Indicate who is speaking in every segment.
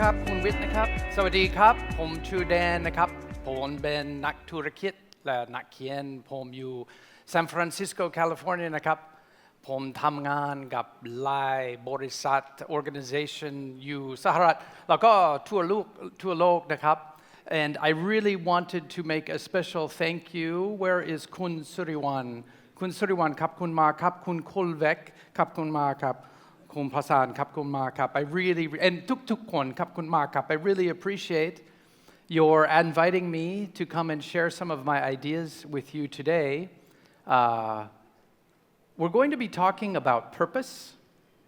Speaker 1: นะครับคุณวิทย์นะครับสวัสดีครับผมชื่อแดนนะครับผมเป็นนักธุรกิจและนักเขียนผมอยู่ซานฟรานซิสโกแคลิฟอร์เนียนะครับผมทำงานกับหลายบริษัท organization อยู่สหรัฐแล้วก็ทั่วโลกนะครับ and I really wanted to make a special thank you where is คุณสุริวัลครับคุณมาครับคุณคุลเวกครับคุณมาครับคุณพลาซครับคุณมาครับ I really and ทุกคนครับคุณมาครับ I really appreciate your inviting me to come and share some of my ideas with you today. We're going to be talking about purpose,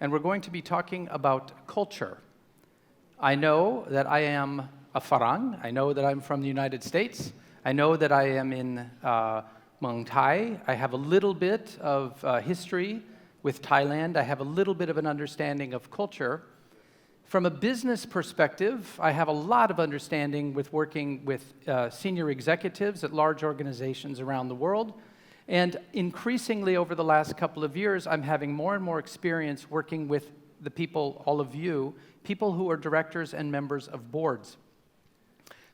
Speaker 1: and we're going to be talking about culture. I know that I am a Farang. I know that I'm from the United States. I know that I am in Muang Thai. I have a little bit of history with Thailand. I have a little bit of an understanding of culture. From a business perspective, I have a lot of understanding with working with senior executives at large organizations around the world. And increasingly over the last couple of years, I'm having more and more experience working with the people, all of you, people who are directors and members of boards.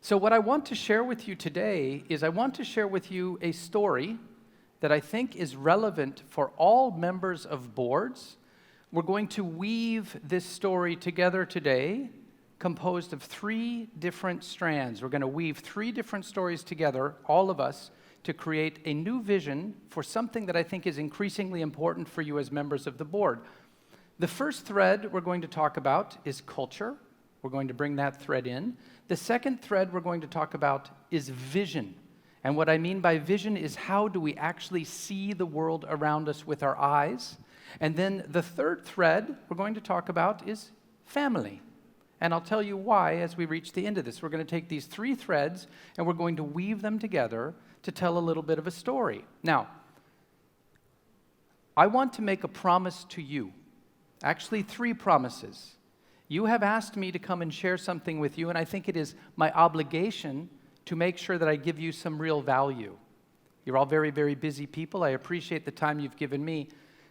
Speaker 1: So what I want to share with you today is I want to share with you a story that I think is relevant for all members of boards. We're going to weave this story together today, composed of 3 different strands. We're going to weave 3 different stories together, all of us, to create a new vision for something that I think is increasingly important for you as members of the board. The first thread we're going to talk about is culture. We're going to bring that thread in. The second thread we're going to talk about is vision. And what I mean by vision is how do we actually see the world around us with our eyes. And then the third thread we're going to talk about is family. And I'll tell you why as we reach the end of this. We're going to take these 3 threads and we're going to weave them together to tell a little bit of a story. Now, I want to make a promise to you. Actually, 3 promises. You have asked me to come and share something with you, and I think it is my obligation to make sure that I give you some real value. You're all very, very busy people. I appreciate the time you've given me.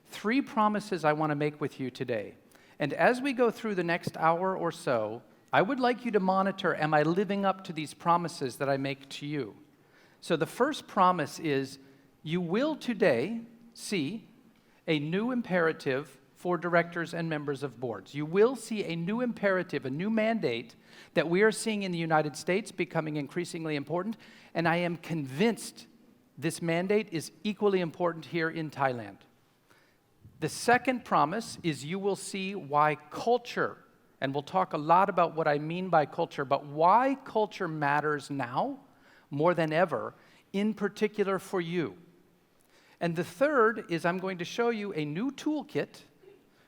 Speaker 1: 3 promises I want to make with you today. And as we go through the next hour or so, I would like you to monitor, am I living up to these promises that I make to you? So the first promise is, you will today see a new imperative for directors and members of boards. You will see a new imperative, a new mandate that we are seeing in the United States becoming increasingly important, and I am convinced this mandate is equally important here in Thailand. The second promise is you will see why culture, and we'll talk a lot about what I mean by culture, but why culture matters now more than ever, in particular for you. And the third is I'm going to show you a new toolkit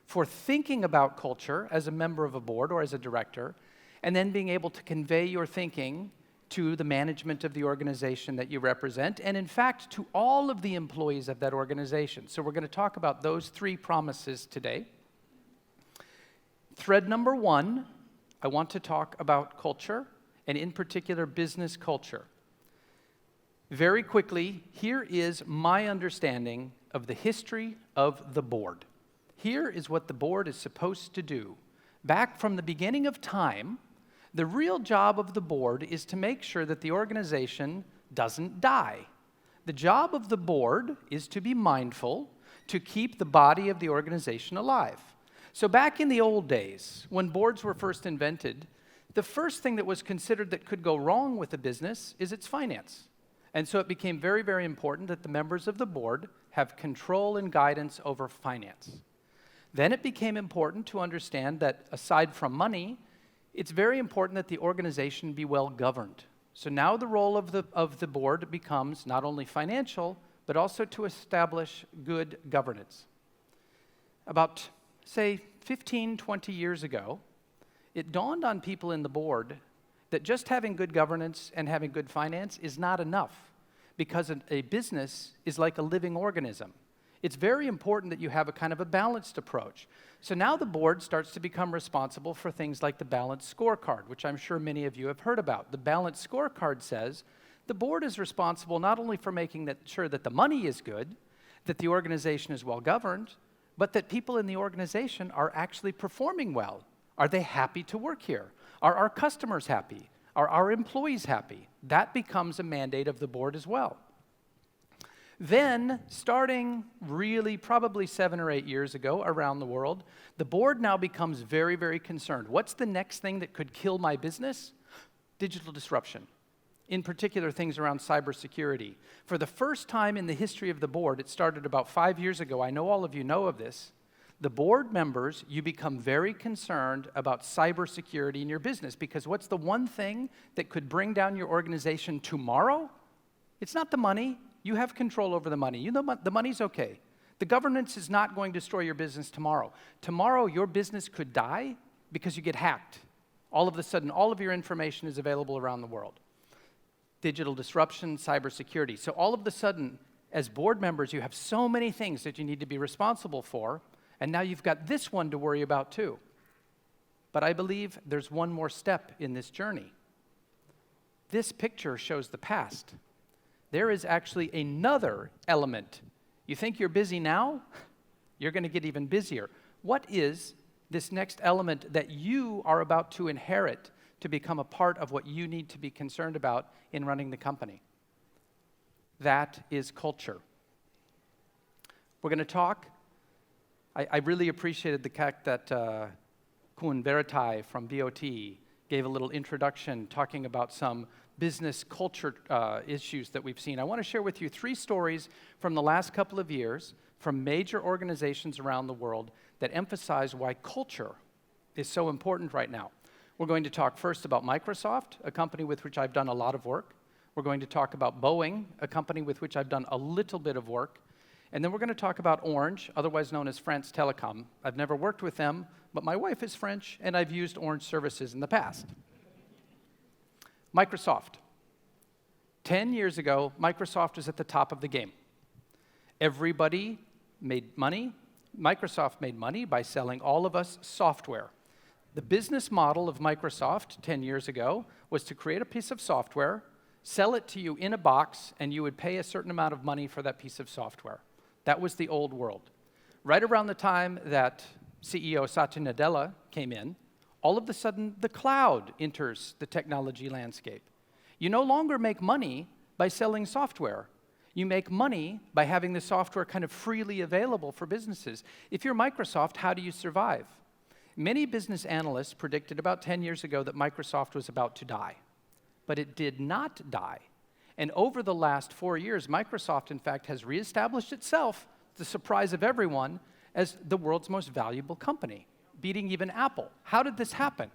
Speaker 1: for thinking about culture as a member of a board or as a director, and then being able to convey your thinking to the management of the organization that you represent, and in fact, to all of the employees of that organization. So we're going to talk about those 3 promises today. Thread number 1, I want to talk about culture, and in particular, business culture. Very quickly, here is my understanding of the history of the board. Here is what the board is supposed to do. Back from the beginning of time, the real job of the board is to make sure that the organization doesn't die. The job of the board is to be mindful to keep the body of the organization alive. So back in the old days, when boards were first invented, the first thing that was considered that could go wrong with a business is its finance. And so it became very, very important that the members of the board have control and guidance over finance. Then it became important to understand that aside from money, it's very important that the organization be well governed. So now the role of the board becomes not only financial, but also to establish good governance. About, say, 15, 20 years ago, it dawned on people in the board that just having good governance and having good finance is not enough, because a business is like a living organism. It's very important that you have a kind of a balanced approach. So now the board starts to become responsible for things like the balanced scorecard, which I'm sure many of you have heard about. The balanced scorecard says the board is responsible not only for making sure that the money is good, that the organization is well governed, but that people in the organization are actually performing well. Are they happy to work here? Are our customers happy? Are our employees happy? That becomes a mandate of the board as well. Then, starting really probably 7 or 8 years ago around the world, the board now becomes very, very concerned. What's the next thing that could kill my business? Digital disruption. In particular, things around cybersecurity. For the first time in the history of the board, it started about 5 years ago, I know all of you know of this, the board members, you become very concerned about cybersecurity in your business, because what's the one thing that could bring down your organization tomorrow? It's not the money. You have control over the money. You know the money's okay. The governance is not going to destroy your business tomorrow. Tomorrow, your business could die because you get hacked. All of a sudden, all of your information is available around the world. Digital disruption, cybersecurity. So all of a sudden, as board members, you have so many things that you need to be responsible for, and now you've got this one to worry about too. But I believe there's one more step in this journey. This picture shows the past. There is actually another element. You think you're busy now? You're going to get even busier. What is this next element that you are about to inherit to become a part of what you need to be concerned about in running the company? That is culture. We're going to talk. I really appreciated the fact that Kun Veritai from BOT gave a little introduction talking about some business culture issues that we've seen. I want to share with you 3 stories from the last couple of years from major organizations around the world that emphasize why culture is so important right now. We're going to talk first about Microsoft, a company with which I've done a lot of work. We're going to talk about Boeing, a company with which I've done a little bit of work. And then we're going to talk about Orange, otherwise known as France Telecom. I've never worked with them, but my wife is French, and I've used Orange services in the past. Microsoft. 10 years ago, Microsoft was at the top of the game. Everybody made money. Microsoft made money by selling all of us software. The business model of Microsoft 10 years ago was to create a piece of software, sell it to you in a box, and you would pay a certain amount of money for that piece of software. That was the old world. Right around the time that CEO Satya Nadella came in, all of a sudden the cloud enters the technology landscape. You no longer make money by selling software. You make money by having the software kind of freely available for businesses. If you're Microsoft, how do you survive? Many business analysts predicted about 10 years ago that Microsoft was about to die. But it did not die. And over the last 4 years, Microsoft, in fact, has reestablished itself, to the surprise of everyone, as the world's most valuable company, beating even Apple. How did this happen?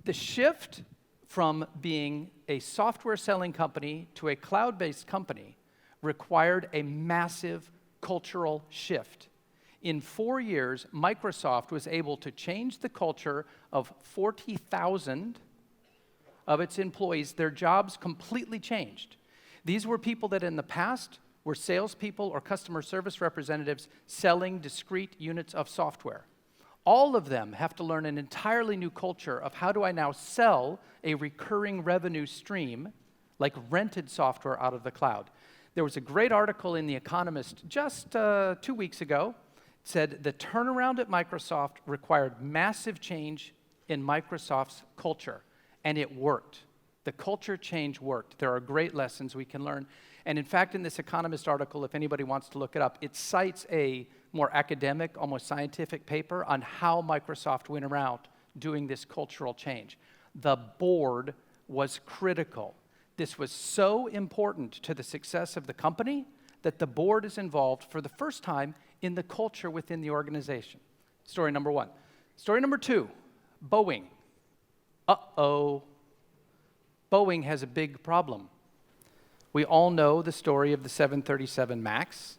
Speaker 1: The shift from being a software-selling company to a cloud-based company required a massive cultural shift. In 4 years, Microsoft was able to change the culture of 40,000 of its employees. Their jobs completely changed. These were people that in the past were salespeople or customer service representatives selling discrete units of software. All of them have to learn an entirely new culture of how do I now sell a recurring revenue stream like rented software out of the cloud. There was a great article in The Economist just 2 weeks ago. It said the turnaround at Microsoft required massive change in Microsoft's culture. And it worked. The culture change worked. There are great lessons we can learn. And in fact, in this Economist article, if anybody wants to look it up, it cites a more academic, almost scientific paper on how Microsoft went around doing this cultural change. The board was critical. This was so important to the success of the company that the board is involved for the first time in the culture within the organization. Story number 1. Story number 2, Boeing. Uh-oh. Boeing has a big problem. We all know the story of the 737 MAX,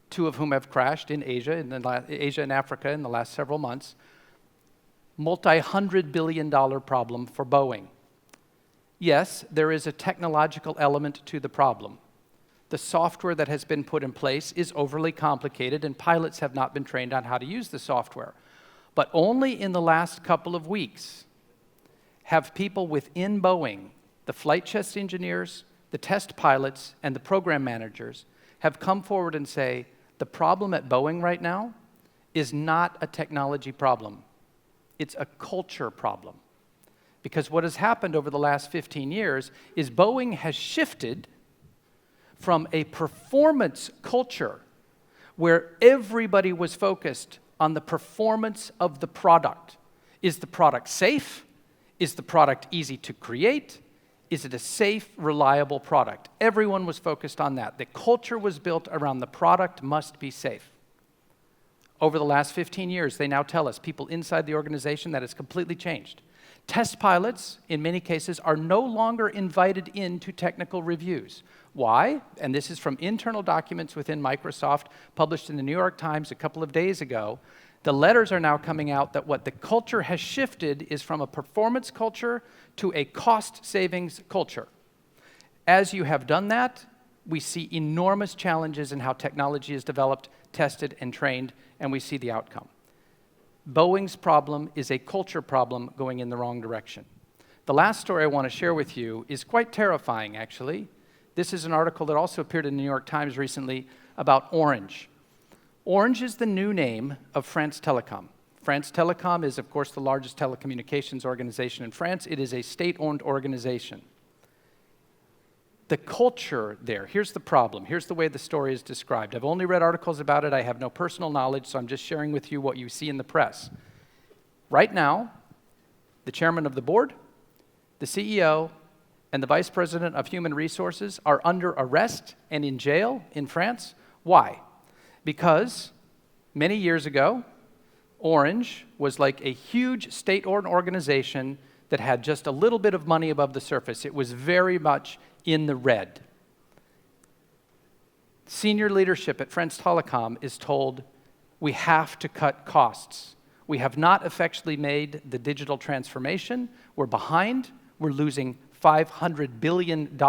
Speaker 1: 2 of whom have crashed in Asia, Asia and Africa in the last several months. Multi-$100 billion problem for Boeing. Yes, there is a technological element to the problem. The software that has been put in place is overly complicated, and pilots have not been trained on how to use the software. But only in the last couple of weeks have people within Boeing, the flight test engineers, the test pilots, and the program managers, have come forward and say, the problem at Boeing right now is not a technology problem. It's a culture problem. Because what has happened over the last 15 years is Boeing has shifted from a performance culture where everybody was focused on the performance of the product. Is the product safe? Is the product easy to create? Is it a safe, reliable product? Everyone was focused on that. The culture was built around the product must be safe. Over the last 15 years, they now tell us, people inside the organization, that it's completely changed. Test pilots, in many cases, are no longer invited into technical reviews. Why? And this is from internal documents within Microsoft, published in the New York Times a couple of days ago. The letters are now coming out that what the culture has shifted is from a performance culture to a cost savings culture. As you have done that, we see enormous challenges in how technology is developed, tested, and trained, and we see the outcome. Boeing's problem is a culture problem going in the wrong direction. The last story I want to share with you is quite terrifying, actually. This is an article that also appeared in the New York Times recently about Orange. Orange is the new name of France Telecom. France Telecom is, of course, the largest telecommunications organization in France. It is a state-owned organization. The culture there, here's the problem. Here's the way the story is described. I've only read articles about it. I have no personal knowledge, so I'm just sharing with you what you see in the press. Right now, the chairman of the board, the CEO, and the vice president of human resources are under arrest and in jail in France. Why? Because many years ago, Orange was like a huge state-owned organization that had just a little bit of money above the surface. It was very much in the red. Senior leadership at France Telecom is told, we have to cut costs. We have not effectively made the digital transformation. We're behind. We're losing $500 billion,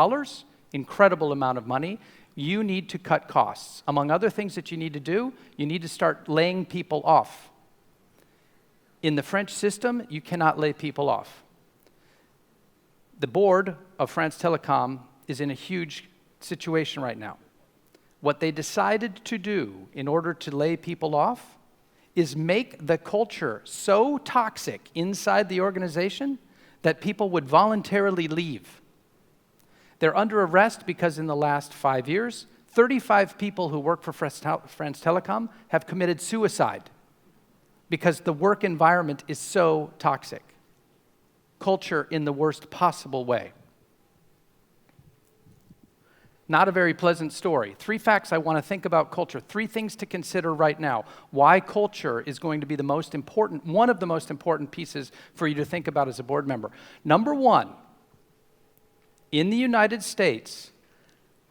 Speaker 1: incredible amount of money. You need to cut costs. Among other things that you need to do, you need to start laying people off. In the French system, you cannot lay people off. The board of France Telecom is in a huge situation right now. What they decided to do in order to lay people off is make the culture so toxic inside the organization that people would voluntarily leave. They're under arrest because in the last 5 years, 35 people who work for France Telecom have committed suicide because the work environment is so toxic. Culture in the worst possible way. Not a very pleasant story. 3 facts I want to think about culture. 3 things to consider right now. Why culture is going to be the most important, one of the most important pieces for you to think about as a board member. Number 1, in the United States,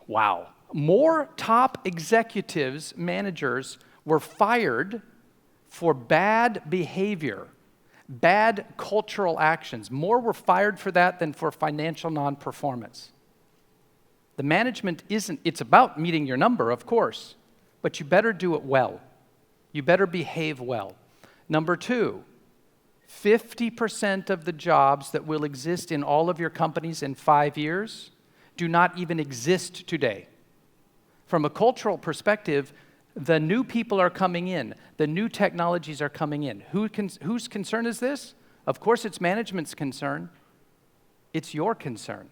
Speaker 1: wow, more top executives, managers were fired for bad behavior, bad cultural actions. More were fired for that than for financial non-performance. The management it's about meeting your number, of course, but you better do it well. You better behave well. Number 2, 50% of the jobs that will exist in all of your companies in 5 years do not even exist today. From a cultural perspective, the new people are coming in. The new technologies are coming in. Whose concern is this? Of course, it's management's concern. It's your concern.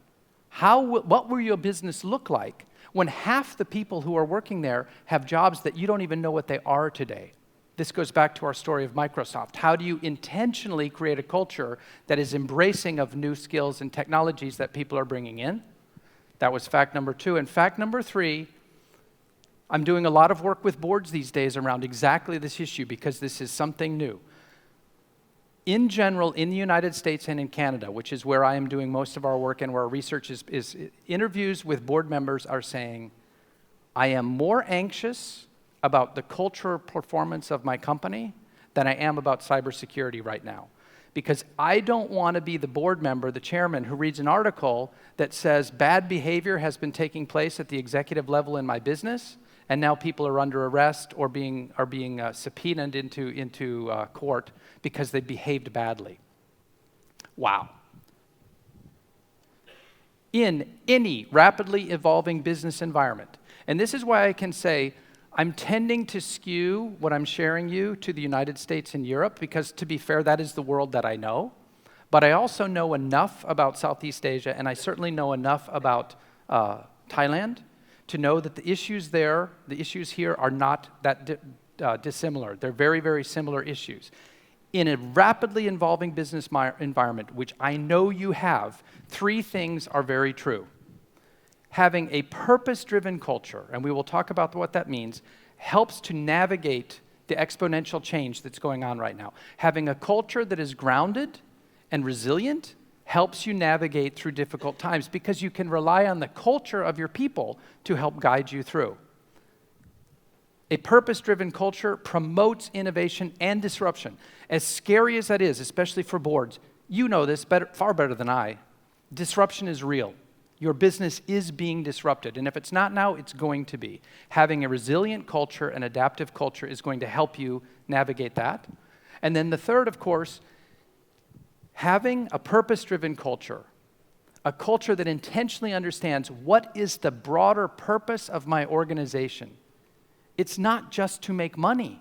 Speaker 1: What will your business look like when half the people who are working there have jobs that you don't even know what they are today? This goes back to our story of Microsoft. How do you intentionally create a culture that is embracing of new skills and technologies that people are bringing in? That was fact number 2. And fact number 3, I'm doing a lot of work with boards these days around exactly this issue because this is something new. In general, in the United States and in Canada, which is where I am doing most of our work and where our research is interviews with board members are saying, I am more anxious about the cultural performance of my company than I am about cybersecurity right now. Because I don't want to be the board member, the chairman, who reads an article that says bad behavior has been taking place at the executive level in my business, and now people are under arrest or are being subpoenaed into court because they behaved badly. Wow. In any rapidly evolving business environment, and this is why I can say I'm tending to skew what I'm sharing you to the United States and Europe because, to be fair, that is the world that I know. But I also know enough about Southeast Asia, and I certainly know enough about Thailand to know that the issues there, the issues here are not that dissimilar. They're very, very similar issues. In a rapidly evolving business environment, which I know you have, three things are very true. Having a purpose-driven culture, and we will talk about what that means, helps to navigate the exponential change that's going on right now. Having a culture that is grounded and resilient helps you navigate through difficult times because you can rely on the culture of your people to help guide you through. A purpose-driven culture promotes innovation and disruption. As scary as that is, especially for boards, you know this far better than I. Disruption is real. Your business is being disrupted, and if it's not now, it's going to be. Having a resilient culture, an adaptive culture, is going to help you navigate that. And then the third, of course, having a purpose-driven culture, a culture that intentionally understands what is the broader purpose of my organization. It's not just to make money.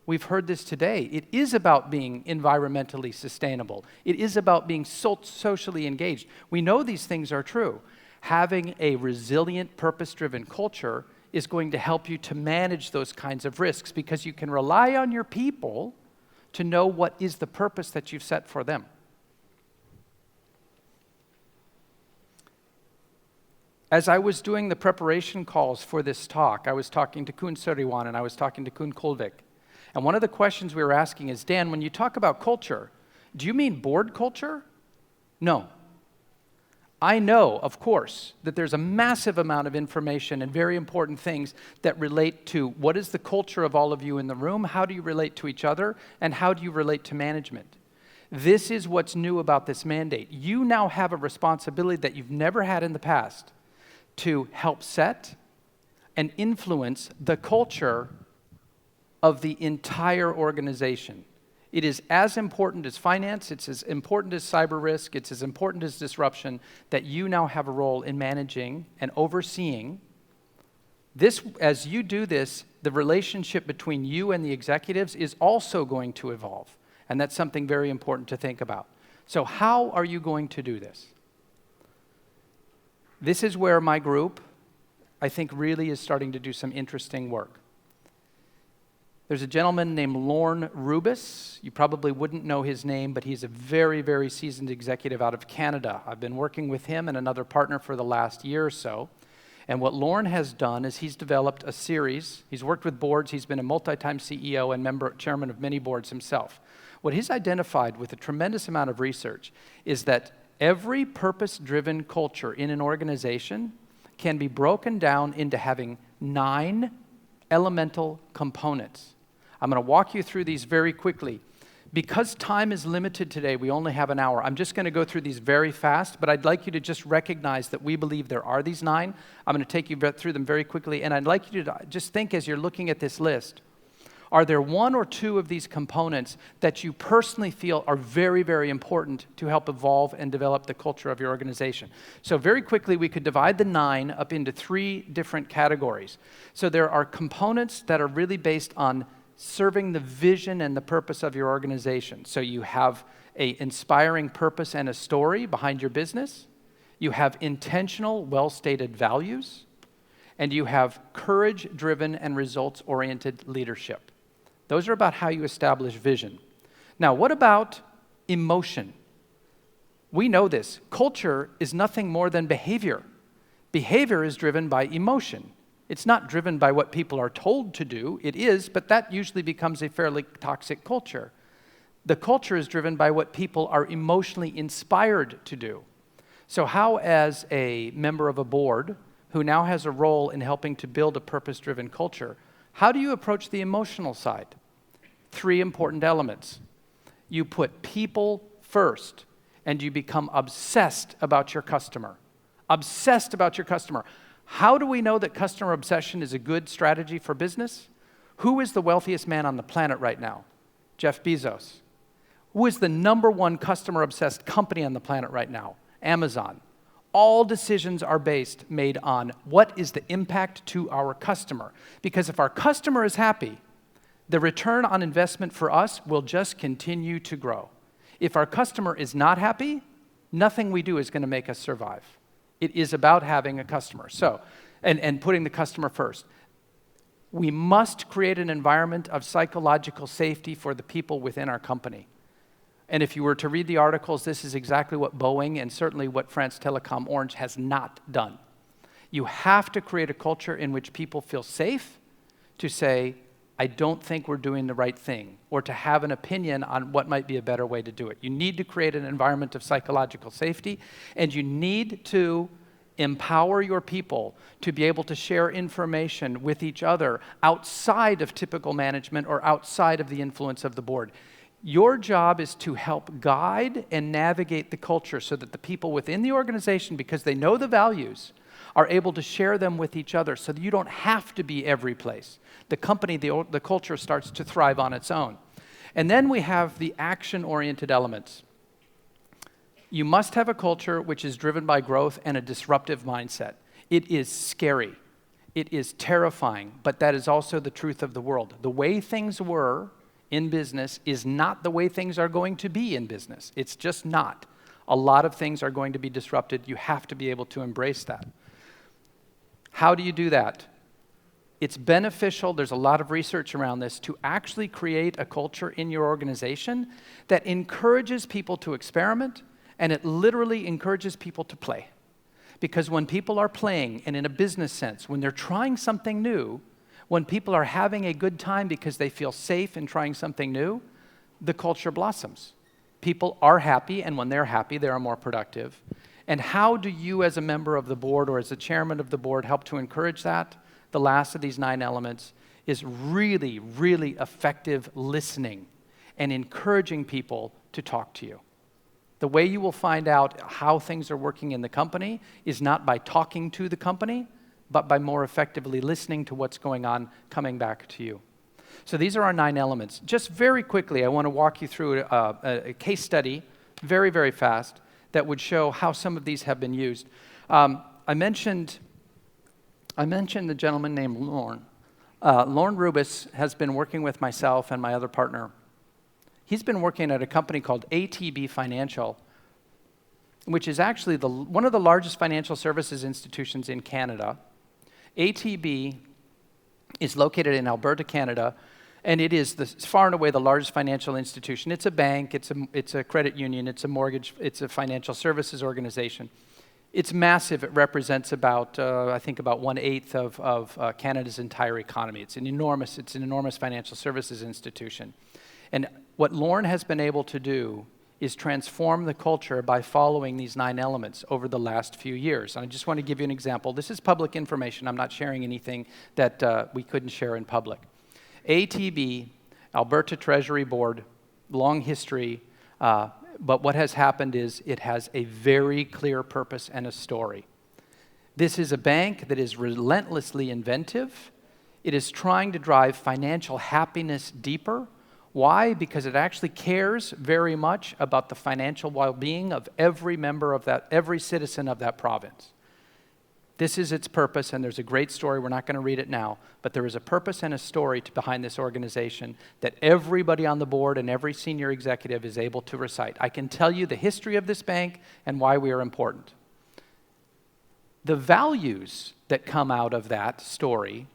Speaker 1: We've heard this today. It is about being environmentally sustainable. It is about being socially engaged. We know these things are true. Having a resilient, purpose-driven culture is going to help you to manage those kinds of risks because you can rely on your people to know what is the purpose that you've set for them. As I was doing the preparation calls for this talk, I was talking to Kun Suriwan and I was talking to Kun Kulvik. And one of the questions we were asking is, Dan, when you talk about culture, do you mean board culture? No. I know, of course, that there's a massive amount of information and very important things that relate to what is the culture of all of you in the room, how do you relate to each other, and how do you relate to management. This is what's new about this mandate. You now have a responsibility that you've never had in the past to help set and influence the culture of the entire organization. It is as important as finance, it's as important as cyber risk, it's as important as disruption that you now have a role in managing and overseeing. This, as you do this, the relationship between you and the executives is also going to evolve. And that's something very important to think about. So how are you going to do this? This is where my group, I think, really is starting to do some interesting work. There's a gentleman named Lorne Rubis. You probably wouldn't know his name, but he's a very, very seasoned executive out of Canada. I've been working with him and another partner for the last year or so. And what Lorne has done is he's developed a series. He's worked with boards. He's been a multi-time CEO and chairman of many boards himself. What he's identified with a tremendous amount of research is that every purpose-driven culture in an organization can be broken down into having 9 elemental components. I'm going to walk you through these very quickly. Because time is limited today, we only have an hour. I'm just going to go through these very fast, but I'd like you to just recognize that we believe there are these 9. I'm going to take you through them very quickly, and I'd like you to just think as you're looking at this list, are there 1 or 2 of these components that you personally feel are very, very important to help evolve and develop the culture of your organization? So very quickly, we could divide the 9 up into 3 different categories. So there are components that are really based on serving the vision and the purpose of your organization. So you have an inspiring purpose and a story behind your business. You have intentional, well-stated values. And you have courage-driven and results-oriented leadership. Those are about how you establish vision. Now, what about emotion? We know this. Culture is nothing more than behavior. Behavior is driven by emotion. It's not driven by what people are told to do. It is, but that usually becomes a fairly toxic culture. The culture is driven by what people are emotionally inspired to do. So how, as a member of a board who now has a role in helping to build a purpose-driven culture, how do you approach the emotional side? 3 important elements. You put people first, and you become obsessed about your customer. Obsessed about your customer. How do we know that customer obsession is a good strategy for business? Who is the wealthiest man on the planet right now? Jeff Bezos. Who is the #1 customer-obsessed company on the planet right now? Amazon. All decisions are made on what is the impact to our customer. Because if our customer is happy, the return on investment for us will just continue to grow. If our customer is not happy, nothing we do is going to make us survive. It is about having a customer. So, and putting the customer first. We must create an environment of psychological safety for the people within our company. And if you were to read the articles, this is exactly what Boeing and certainly what France Telecom Orange has not done. You have to create a culture in which people feel safe to say, I don't think we're doing the right thing, or to have an opinion on what might be a better way to do it. You need to create an environment of psychological safety, and you need to empower your people to be able to share information with each other outside of typical management or outside of the influence of the board. Your job is to help guide and navigate the culture so that the people within the organization, because they know the values, are able to share them with each other so that you don't have to be every place. The company, the culture starts to thrive on its own. And then we have the action-oriented elements. You must have a culture which is driven by growth and a disruptive mindset. It is scary. It is terrifying, but that is also the truth of the world. The way things were in business is not the way things are going to be in business. It's just not. A lot of things are going to be disrupted. You have to be able to embrace that. How do you do that? It's beneficial, there's a lot of research around this, to actually create a culture in your organization that encourages people to experiment, and it literally encourages people to play. Because when people are playing, and in a business sense, when they're trying something new, when people are having a good time because they feel safe in trying something new, the culture blossoms. People are happy, and when they're happy, they are more productive. And how do you, as a member of the board or as a chairman of the board, help to encourage that? The last of these 9 elements is really, really effective listening and encouraging people to talk to you. The way you will find out how things are working in the company is not by talking to the company, but by more effectively listening to what's going on, coming back to you. So these are our 9 elements. Just very quickly, I want to walk you through a case study, very, very fast, that would show how some of these have been used. I mentioned the gentleman named Lorne. Lorne Rubis has been working with myself and my other partner. He's been working at a company called ATB Financial, which is actually one of the largest financial services institutions in Canada. ATB is located in Alberta, Canada, and it is far and away the largest financial institution. It's a bank, it's a credit union, it's a mortgage, it's a financial services organization. It's massive. It represents about, I think, about 1/8 of Canada's entire economy. It's an enormous financial services institution. And what Lorne has been able to do is transform the culture by following these 9 elements over the last few years. And I just want to give you an example. This is public information. I'm not sharing anything that we couldn't share in public. ATB, Alberta Treasury Board, long history, but what has happened is it has a very clear purpose and a story. This is a bank that is relentlessly inventive. It is trying to drive financial happiness deeper. Why? Because it actually cares very much about the financial well-being of every member of that, every citizen of that province. This is its purpose, and there's a great story. We're not going to read it now, but there is a purpose and a story behind this organization that everybody on the board and every senior executive is able to recite. I can tell you the history of this bank and why we are important. The values that come out of that story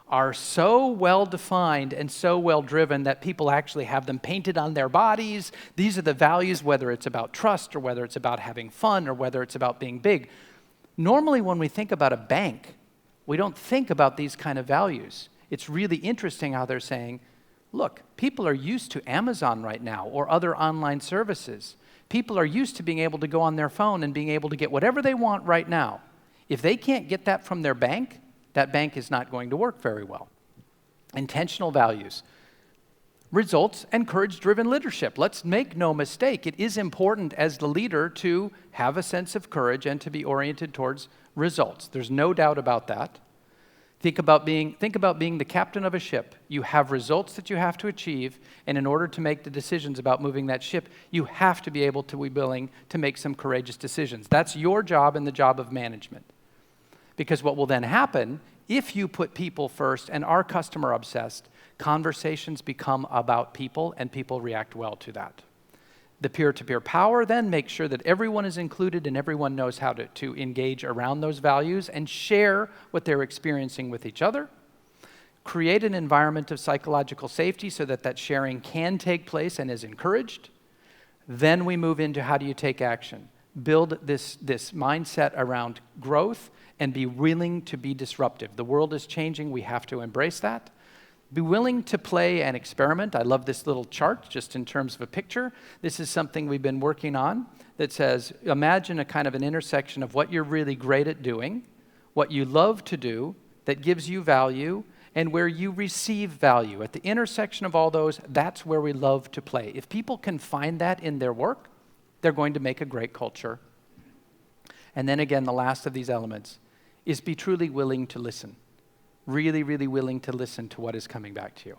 Speaker 1: are so well defined and so well driven that people actually have them painted on their bodies. These are the values, whether it's about trust or whether it's about having fun or whether it's about being big. Normally, when we think about a bank, we don't think about these kind of values. It's really interesting how they're saying, look, people are used to Amazon right now or other online services. People are used to being able to go on their phone and being able to get whatever they want right now. If they can't get that from their bank, that bank is not going to work very well. Intentional values. Results and courage-driven leadership. Let's make no mistake, it is important as the leader to have a sense of courage and to be oriented towards results. There's no doubt about that. Think about being the captain of a ship. You have results that you have to achieve, and in order to make the decisions about moving that ship, you have to be able to be willing to make some courageous decisions. That's your job and the job of management. Because what will then happen, if you put people first and are customer obsessed, conversations become about people and people react well to that. The peer-to-peer power then makes sure that everyone is included and everyone knows how to engage around those values and share what they're experiencing with each other. Create an environment of psychological safety so that that sharing can take place and is encouraged. Then we move into how do you take action. Build this mindset around growth and be willing to be disruptive. The world is changing. We have to embrace that. Be willing to play and experiment. I love this little chart just in terms of a picture. This is something we've been working on that says, imagine a kind of an intersection of what you're really great at doing, what you love to do that gives you value, and where you receive value. At the intersection of all those, that's where we love to play. If people can find that in their work, they're going to make a great culture. And then again, the last of these elements is be truly willing to listen. Really, really willing to listen to what is coming back to you.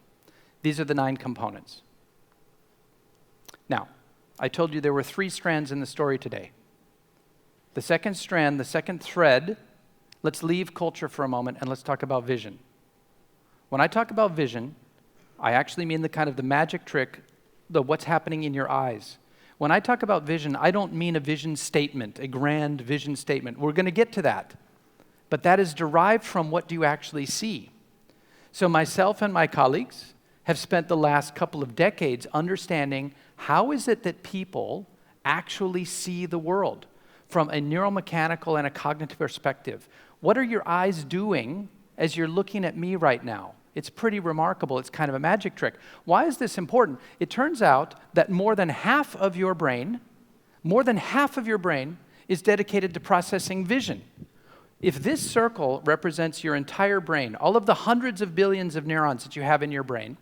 Speaker 1: These are the 9 components. Now, I told you there were 3 strands in the story today. The second strand, the second thread, let's leave culture for a moment and let's talk about vision. When I talk about vision, I actually mean the magic trick, what's happening in your eyes. When I talk about vision, I don't mean a vision statement, a grand vision statement. We're going to get to that. But that is derived from what do you actually see. So myself and my colleagues have spent the last couple of decades understanding how is it that people actually see the world from a neuromechanical and a cognitive perspective. What are your eyes doing as you're looking at me right now? It's pretty remarkable. It's kind of a magic trick. Why is this important? It turns out that more than half of your brain is dedicated to processing vision. If this circle represents your entire brain, all of the hundreds of billions of neurons that you have in your brain,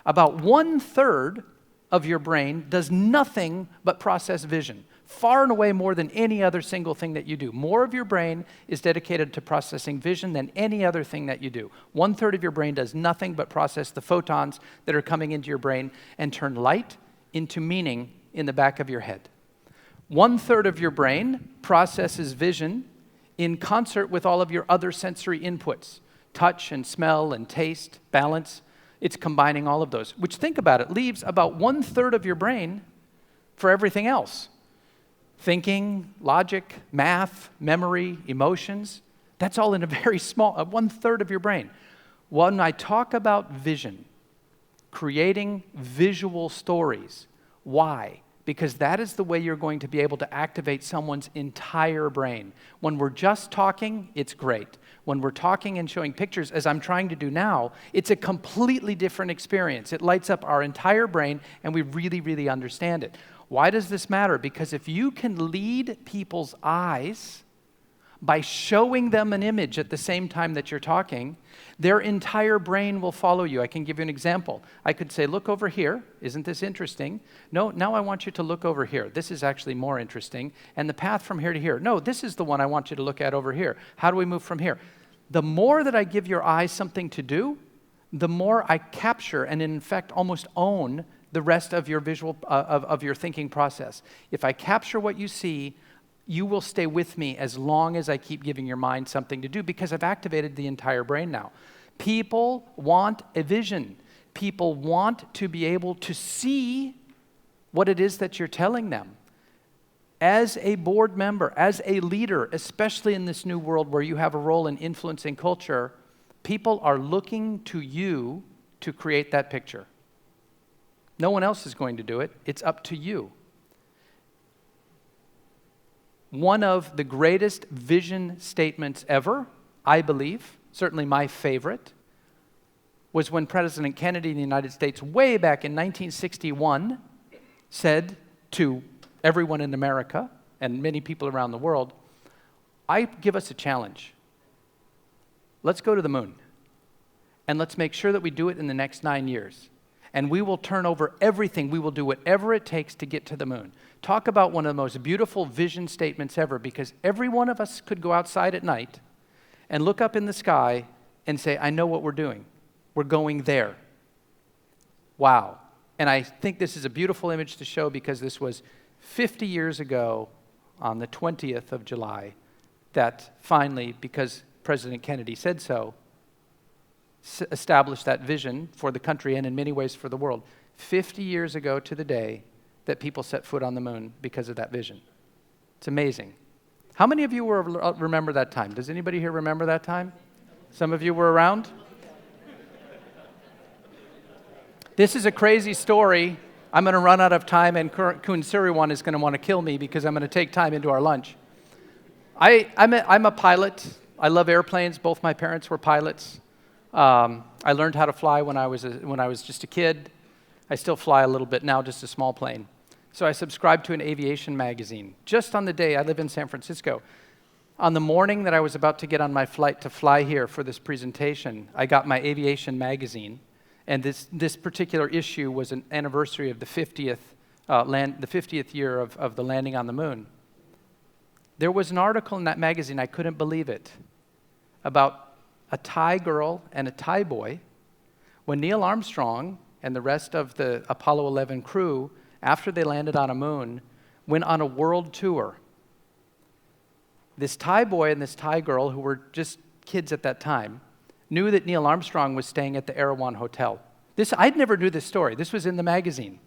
Speaker 1: about 1/3 of your brain does nothing but process vision, far and away more than any other single thing that you do. More of your brain is dedicated to processing vision than any other thing that you do. 1/3 of your brain does nothing but process the photons that are coming into your brain and turn light into meaning in the back of your head. 1/3 of your brain processes vision in concert with all of your other sensory inputs, touch and smell and taste, balance. It's combining all of those, which, think about it, leaves about 1/3 of your brain for everything else. Thinking, logic, math, memory, emotions. That's all in a very small, 1/3 of your brain. When I talk about vision, creating visual stories, why? Because that is the way you're going to be able to activate someone's entire brain. When we're just talking, it's great. When we're talking and showing pictures, as I'm trying to do now, it's a completely different experience. It lights up our entire brain, and we really, really understand it. Why does this matter? Because if you can lead people's eyes by showing them an image at the same time that you're talking, their entire brain will follow you. I can give you an example. I could say, look over here. Isn't this interesting? No, now I want you to look over here. This is actually more interesting. And the path from here to here. No, this is the one I want you to look at over here. How do we move from here? The more that I give your eyes something to do, the more I capture and in fact almost own the rest of your visual, of your thinking process. If I capture what you see, you will stay with me as long as I keep giving your mind something to do because I've activated the entire brain now. People want a vision. People want to be able to see what it is that you're telling them. As a board member, as a leader, especially in this new world where you have a role in influencing culture, people are looking to you to create that picture. No one else is going to do it. It's up to you. One of the greatest vision statements ever, I believe, certainly my favorite, was when President Kennedy in the United States, way back in 1961, said to everyone in America and many people around the world, I give us a challenge. Let's go to the moon, and let's make sure that we do it in the next 9 years. And we will turn over everything. We will do whatever it takes to get to the moon. Talk about one of the most beautiful vision statements ever, because every one of us could go outside at night and look up in the sky and say, I know what we're doing. We're going there. Wow. And I think this is a beautiful image to show because this was 50 years ago on the 20th of July that finally, because President Kennedy said so, established that vision for the country and in many ways for the world. 50 years ago to the day, that people set foot on the moon because of that vision. It's amazing. How many of you remember that time? Does anybody here remember that time? Some of you were around? This is a crazy story. I'm going to run out of time, and Kun Siriwan is going to want to kill me because I'm going to take time into our lunch. I'm a pilot. I love airplanes. Both my parents were pilots. I learned how to fly when I was just a kid. I still fly a little bit now, just a small plane. So I subscribed to an aviation magazine. Just on the day, I live in San Francisco. On the morning that I was about to get on my flight to fly here for this presentation, I got my aviation magazine. And this particular issue was an anniversary of the 50th year of the landing on the moon. There was an article in that magazine, I couldn't believe it, about a Thai girl and a Thai boy when Neil Armstrong and the rest of the Apollo 11 crew, after they landed on a moon, went on a world tour. This Thai boy and this Thai girl, who were just kids at that time, knew that Neil Armstrong was staying at the Erawan Hotel. I never knew this story. This was in the magazine.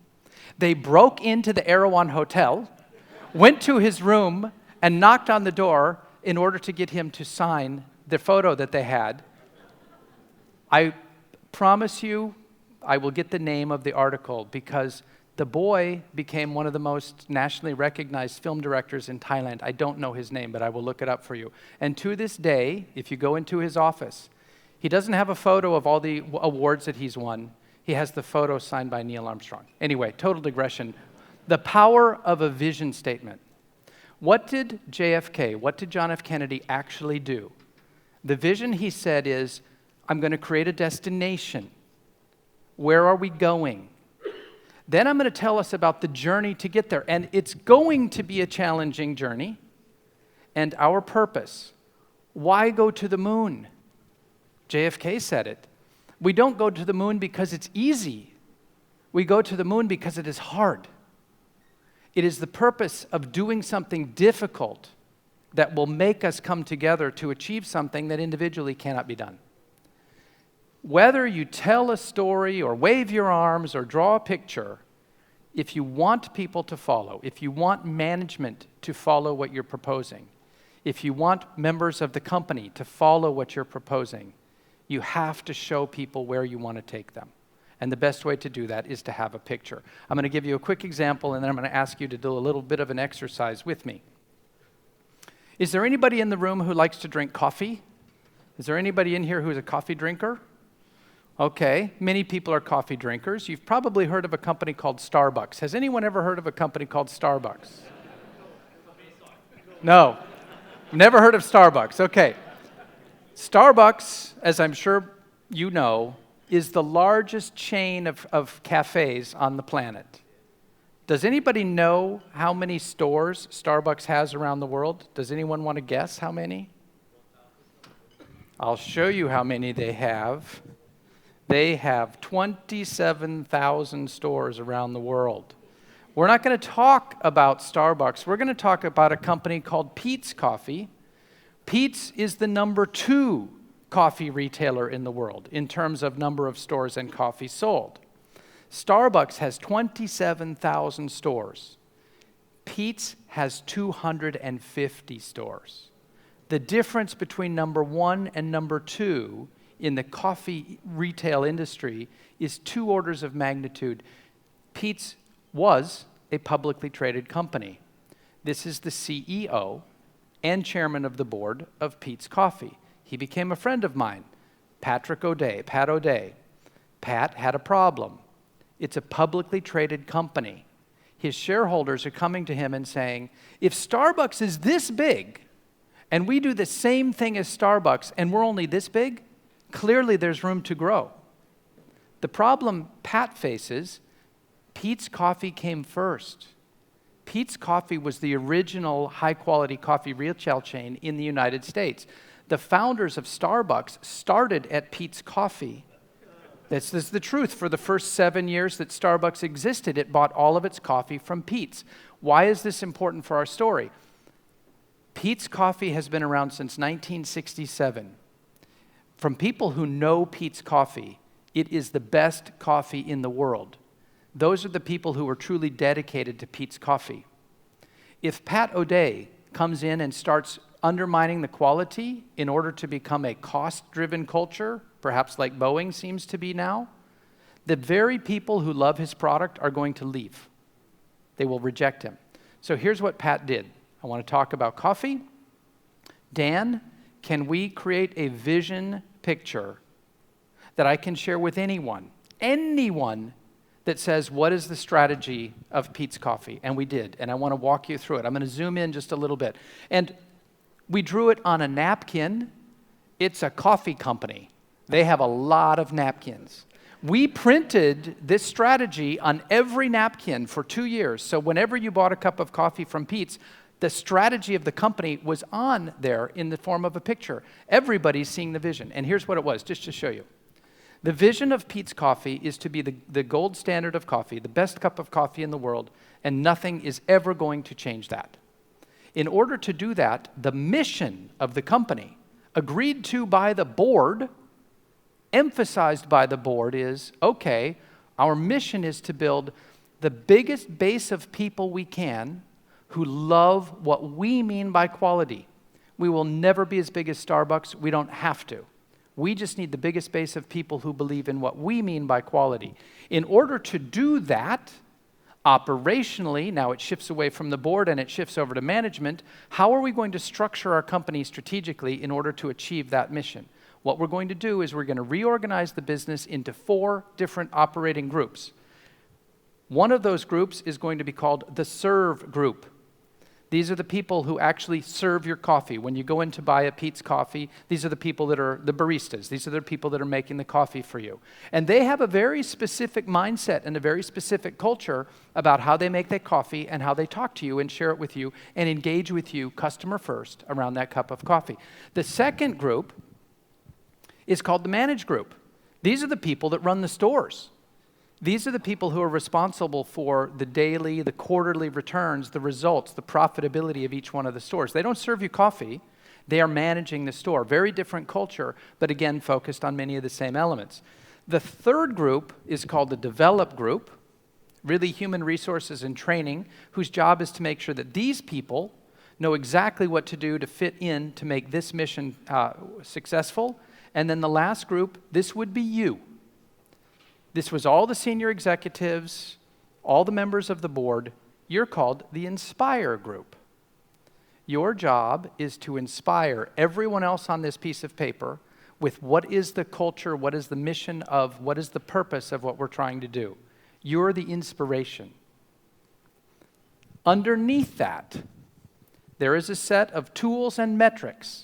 Speaker 1: They broke into the Erawan Hotel, went to his room, and knocked on the door in order to get him to sign the photo that they had. I promise you, I will get the name of the article because the boy became one of the most nationally recognized film directors in Thailand. I don't know his name, but I will look it up for you. And to this day, if you go into his office, he doesn't have a photo of all the awards that he's won. He has the photo signed by Neil Armstrong. Anyway, total digression. The power of a vision statement. What did JFK, what did John F. Kennedy actually do? The vision, he said, is, I'm going to create a destination. Where are we going? Then I'm going to tell us about the journey to get there. And it's going to be a challenging journey. And our purpose. Why go to the moon? JFK said it. We don't go to the moon because it's easy. We go to the moon because it is hard. It is the purpose of doing something difficult that will make us come together to achieve something that individually cannot be done. Whether you tell a story or wave your arms or draw a picture, if you want people to follow, if you want management to follow what you're proposing, if you want members of the company to follow what you're proposing, you have to show people where you want to take them. And the best way to do that is to have a picture. I'm going to give you a quick example, and then I'm going to ask you to do a little bit of an exercise with me. Is there anybody in the room who likes to drink coffee? Is there anybody in here who's a coffee drinker? Okay, many people are coffee drinkers. You've probably heard of a company called Starbucks. Has anyone ever heard of a company called Starbucks? No, never heard of Starbucks. Okay. Starbucks, as I'm sure you know, is the largest chain of cafes on the planet. Does anybody know how many stores Starbucks has around the world? Does anyone want to guess how many? I'll show you how many they have. They have 27,000 stores around the world. We're not going to talk about Starbucks. We're going to talk about a company called Peet's Coffee. Peet's is the #2 coffee retailer in the world in terms of number of stores and coffee sold. Starbucks has 27,000 stores. Peet's has 250 stores. The difference between #1 and #2 in the coffee retail industry is 2 orders of magnitude. Peet's was a publicly traded company. This is the CEO and chairman of the board of Peet's Coffee. He became a friend of mine, Pat O'Day. Pat had a problem. It's a publicly traded company. His shareholders are coming to him and saying, if Starbucks is this big, and we do the same thing as Starbucks, and we're only this big, clearly there's room to grow. The problem Pat faces, Peet's Coffee came first. Peet's Coffee was the original high-quality coffee retail chain in the United States. The founders of Starbucks started at Peet's Coffee. This is the truth. For the first 7 years that Starbucks existed, it bought all of its coffee from Peet's. Why is this important for our story? Peet's Coffee has been around since 1967. From people who know Peet's Coffee, it is the best coffee in the world. those are the people who are truly dedicated to Peet's Coffee. If Pat O'Day comes in and starts undermining the quality in order to become a cost-driven culture, perhaps like Boeing seems to be now, the very people who love his product are going to leave. They will reject him. So here's what Pat did. I want to talk about coffee. Dan, can we create a vision picture that I can share with anyone that says, what is the strategy of Peet's Coffee? And we did, and I want to walk you through it. I'm going to zoom in just a little bit. And we drew it on a napkin. It's a coffee company. They have a lot of napkins. We printed this strategy on every napkin for 2 years. So whenever you bought a cup of coffee from Peet's, the strategy of the company was on there in the form of a picture. Everybody's seeing the vision. And here's what it was, just to show you. The vision of Peet's Coffee is to be the gold standard of coffee, the best cup of coffee in the world, and nothing is ever going to change that. In order to do that, the mission of the company, agreed to by the board, emphasized by the board, is, okay, our mission is to build the biggest base of people we can who love what we mean by quality. We will never be as big as Starbucks. We don't have to. We just need the biggest base of people who believe in what we mean by quality. In order to do that, operationally, now it shifts away from the board and it shifts over to management, how are we going to structure our company strategically in order to achieve that mission? What we're going to do is we're going to reorganize the business into 4 different operating groups. One of those groups is going to be called the Serve Group. These are the people who actually serve your coffee. When you go in to buy a Peet's Coffee, these are the people that are the baristas. These are the people that are making the coffee for you. And they have a very specific mindset and a very specific culture about how they make their coffee and how they talk to you and share it with you and engage with you customer first around that cup of coffee. The second group is called the Manage Group. These are the people that run the stores. These are the people who are responsible for the daily, the quarterly returns, the results, the profitability of each one of the stores. They don't serve you coffee. They are managing the store. Very different culture, but again, focused on many of the same elements. The third group is called the Develop Group, really human resources and training, whose job is to make sure that these people know exactly what to do to fit in to make this mission successful. And then the last group, this would be you. This was all the senior executives, all the members of the board. You're called the Inspire Group. Your job is to inspire everyone else on this piece of paper with what is the culture, what is the mission of, what is the purpose of what we're trying to do. You're the inspiration. Underneath that, there is a set of tools and metrics,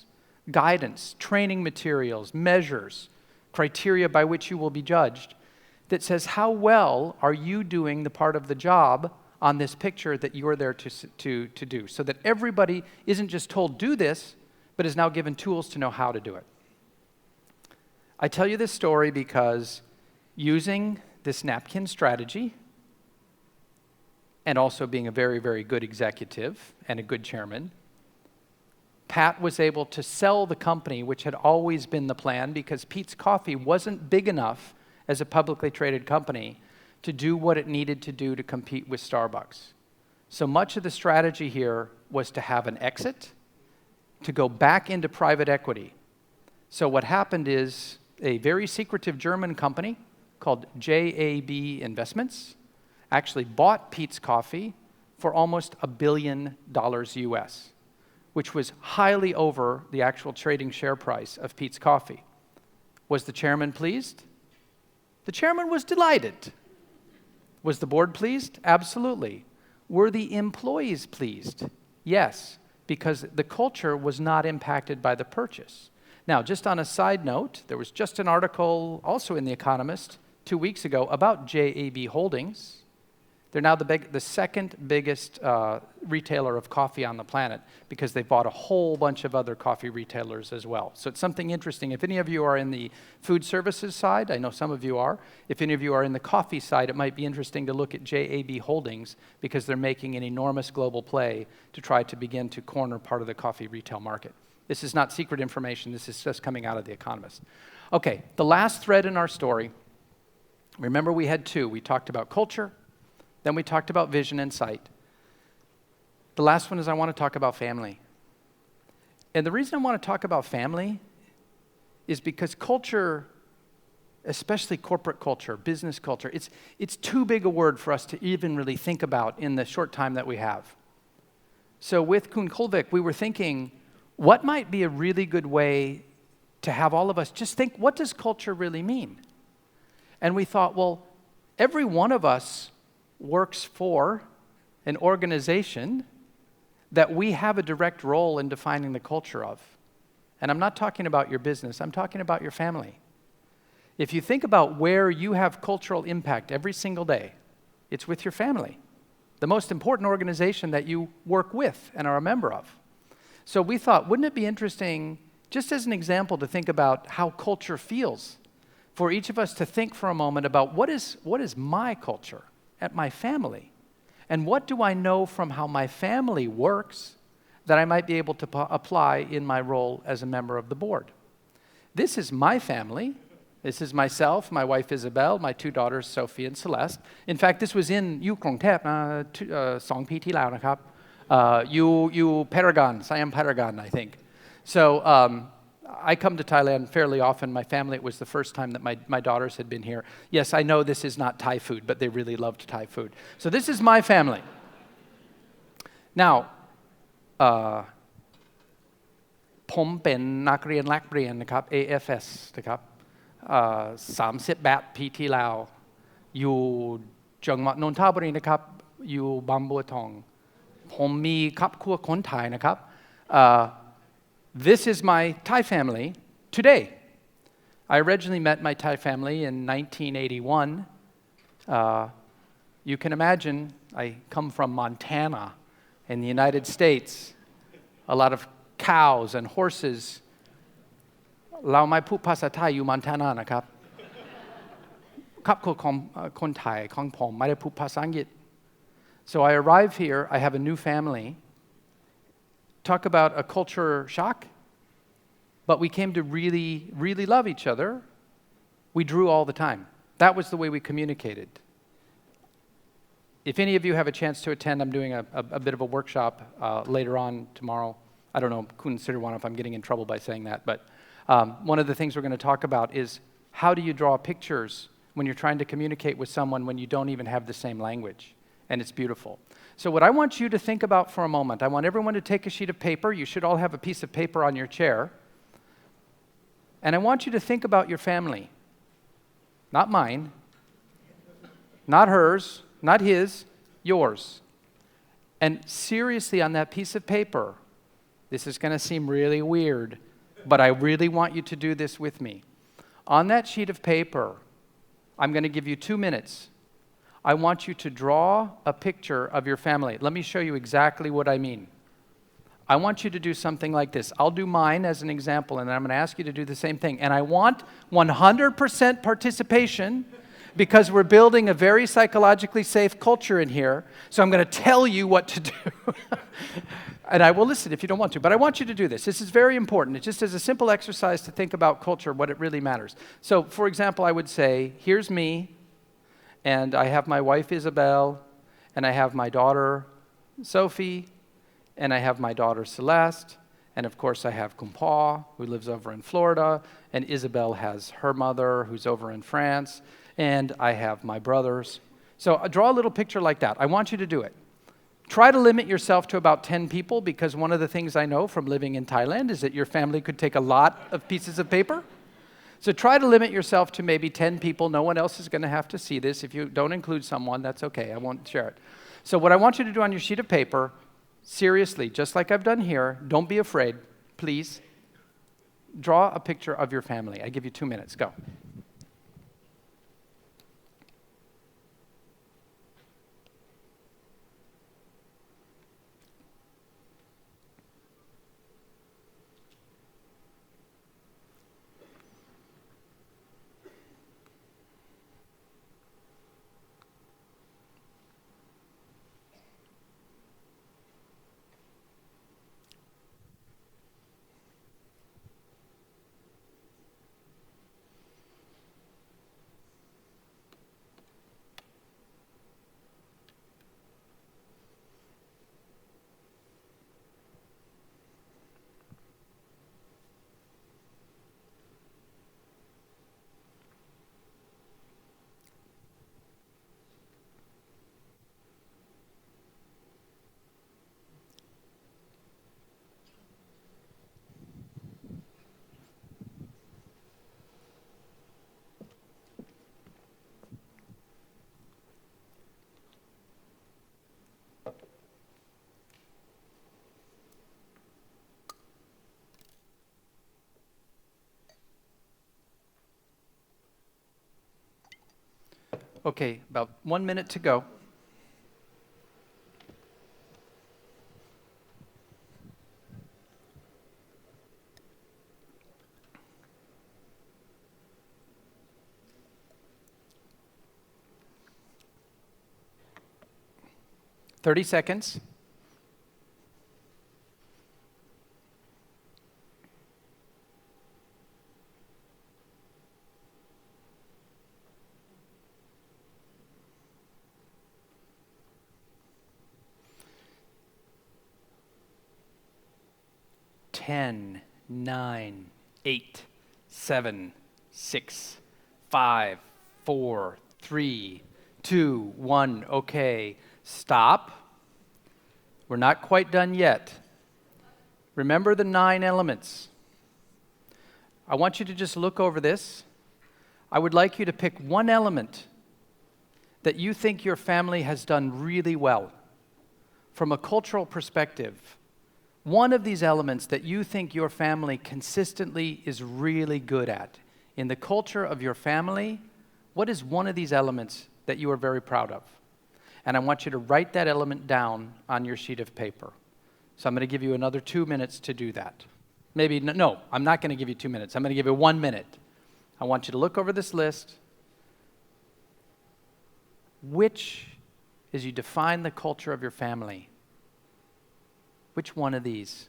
Speaker 1: guidance, training materials, measures, criteria by which you will be judged, that says how well are you doing the part of the job on this picture that you're there to do, so that everybody isn't just told do this, but is now given tools to know how to do it. I tell you this story because using this napkin strategy and also being a very, very good executive and a good chairman, Pat was able to sell the company, which had always been the plan, because Peet's Coffee wasn't big enough as a publicly traded company to do what it needed to do to compete with Starbucks. So much of the strategy here was to have an exit, to go back into private equity. So what happened is a very secretive German company called JAB Investments actually bought Peet's Coffee for almost $1 billion US, which was highly over the actual trading share price of Peet's Coffee. Was the chairman pleased? The chairman was delighted. Was the board pleased? Absolutely. Were the employees pleased? Yes, because the culture was not impacted by the purchase. Now, just on a side note, there was just an article also in The Economist 2 weeks ago about JAB Holdings. They're now the second biggest retailer of coffee on the planet because they bought a whole bunch of other coffee retailers as well. So it's something interesting. If any of you are in the food services side, I know some of you are. If any of you are in the coffee side, it might be interesting to look at JAB Holdings because they're making an enormous global play to try to begin to corner part of the coffee retail market. This is not secret information. This is just coming out of The Economist. Okay, the last thread in our story, remember we had 2. We talked about culture. Then we talked about vision and sight. The last one is I want to talk about family. And the reason I want to talk about family is because culture, especially corporate culture, business culture, it's too big a word for us to even really think about in the short time that we have. So with Kuhn Kolvik, we were thinking, what might be a really good way to have all of us just think, what does culture really mean? And we thought, well, every one of us works for an organization that we have a direct role in defining the culture of. And I'm not talking about your business, I'm talking about your family. If you think about where you have cultural impact every single day, it's with your family, the most important organization that you work with and are a member of. So we thought, wouldn't it be interesting, just as an example, to think about how culture feels, for each of us to think for a moment about what is my culture at my family, and what do I know from how my family works that I might be able to apply in my role as a member of the board. This is my family. This is myself, my wife Isabel, my two daughters Sophie and Celeste. In fact, this was in อยู่กรุงเทพ2 ปีที่แล้วนะครับ you Paragon, Siam Paragon, I think. So I come to Thailand fairly often. My family, it was the first time that my daughters had been here. Yes, I know this is not Thai food, but they really loved Thai food. So this is my family. Now, ผมเป็นนักเรียนแลกเปลี่ยนนะครับ AFS นะครับ38 ปีที่แล้วอยู่จังหวัดนนทบุรีนะครับอยู่บางบัวทองผมมีครอบครัวคนไทยนะครับ This is my Thai family today. I originally met my Thai family in 1981. You can imagine I come from Montana in the United States. A lot of cows and horses. เราไม่พูดภาษาไทยอยู่มอนทานานะครับครอบครัวของคนไทยของผมไม่ได้พูดภาษาอังกฤษ So I arrive here, I have a new family. Talk about a culture shock, but we came to really, really love each other. We drew all the time. That was the way we communicated. If any of you have a chance to attend, I'm doing a bit of a workshop later on tomorrow. I don't know, Kun Sirwan, if I'm getting in trouble by saying that, but one of the things we're going to talk about is how do you draw pictures when you're trying to communicate with someone when you don't even have the same language, and it's beautiful. So what I want you to think about for a moment, I want everyone to take a sheet of paper. You should all have a piece of paper on your chair. And I want you to think about your family. Not mine, not hers, not his, yours. And seriously, on that piece of paper, this is going to seem really weird, but I really want you to do this with me. On that sheet of paper, I'm going to give you 2 minutes. I want you to draw a picture of your family. Let me show you exactly what I mean. I want you to do something like this. I'll do mine as an example, and then I'm going to ask you to do the same thing. And I want 100% participation because we're building a very psychologically safe culture in here. So I'm going to tell you what to do. And I will listen if you don't want to, but I want you to do this. This is very important. It's just as a simple exercise to think about culture, what it really matters. So, for example, I would say, here's me, and I have my wife, Isabel, and I have my daughter, Sophie, and I have my daughter, Celeste, and of course I have Kumpa, who lives over in Florida, and Isabel has her mother, who's over in France, and I have my brothers. So draw a little picture like that. I want you to do it. Try to limit yourself to about 10 people, because one of the things I know from living in Thailand is that your family could take a lot of pieces of paper. So try to limit yourself to maybe 10 people. No one else is going to have to see this. If you don't include someone, that's okay. I won't share it. So what I want you to do on your sheet of paper, seriously, just like I've done here, don't be afraid. Please draw a picture of your family. I give you 2 minutes. Go. Okay, about 1 minute to go. Thirty seconds. Ten, 9, 8, 7, 6, 5, 4, 3, 2, 1. Okay, stop. We're not quite done yet. Remember the 9 elements. I want you to just look over this. I would like you to pick one element that you think your family has done really well from a cultural perspective. One of these elements that you think your family consistently is really good at. In the culture of your family, what is one of these elements that you are very proud of? And I want you to write that element down on your sheet of paper. So I'm going to give you another 2 minutes to do that. Maybe, no, I'm not going to give you 2 minutes. I'm going to give you 1 minute. I want you to look over this list. Which, as you define the culture of your family, which one of these?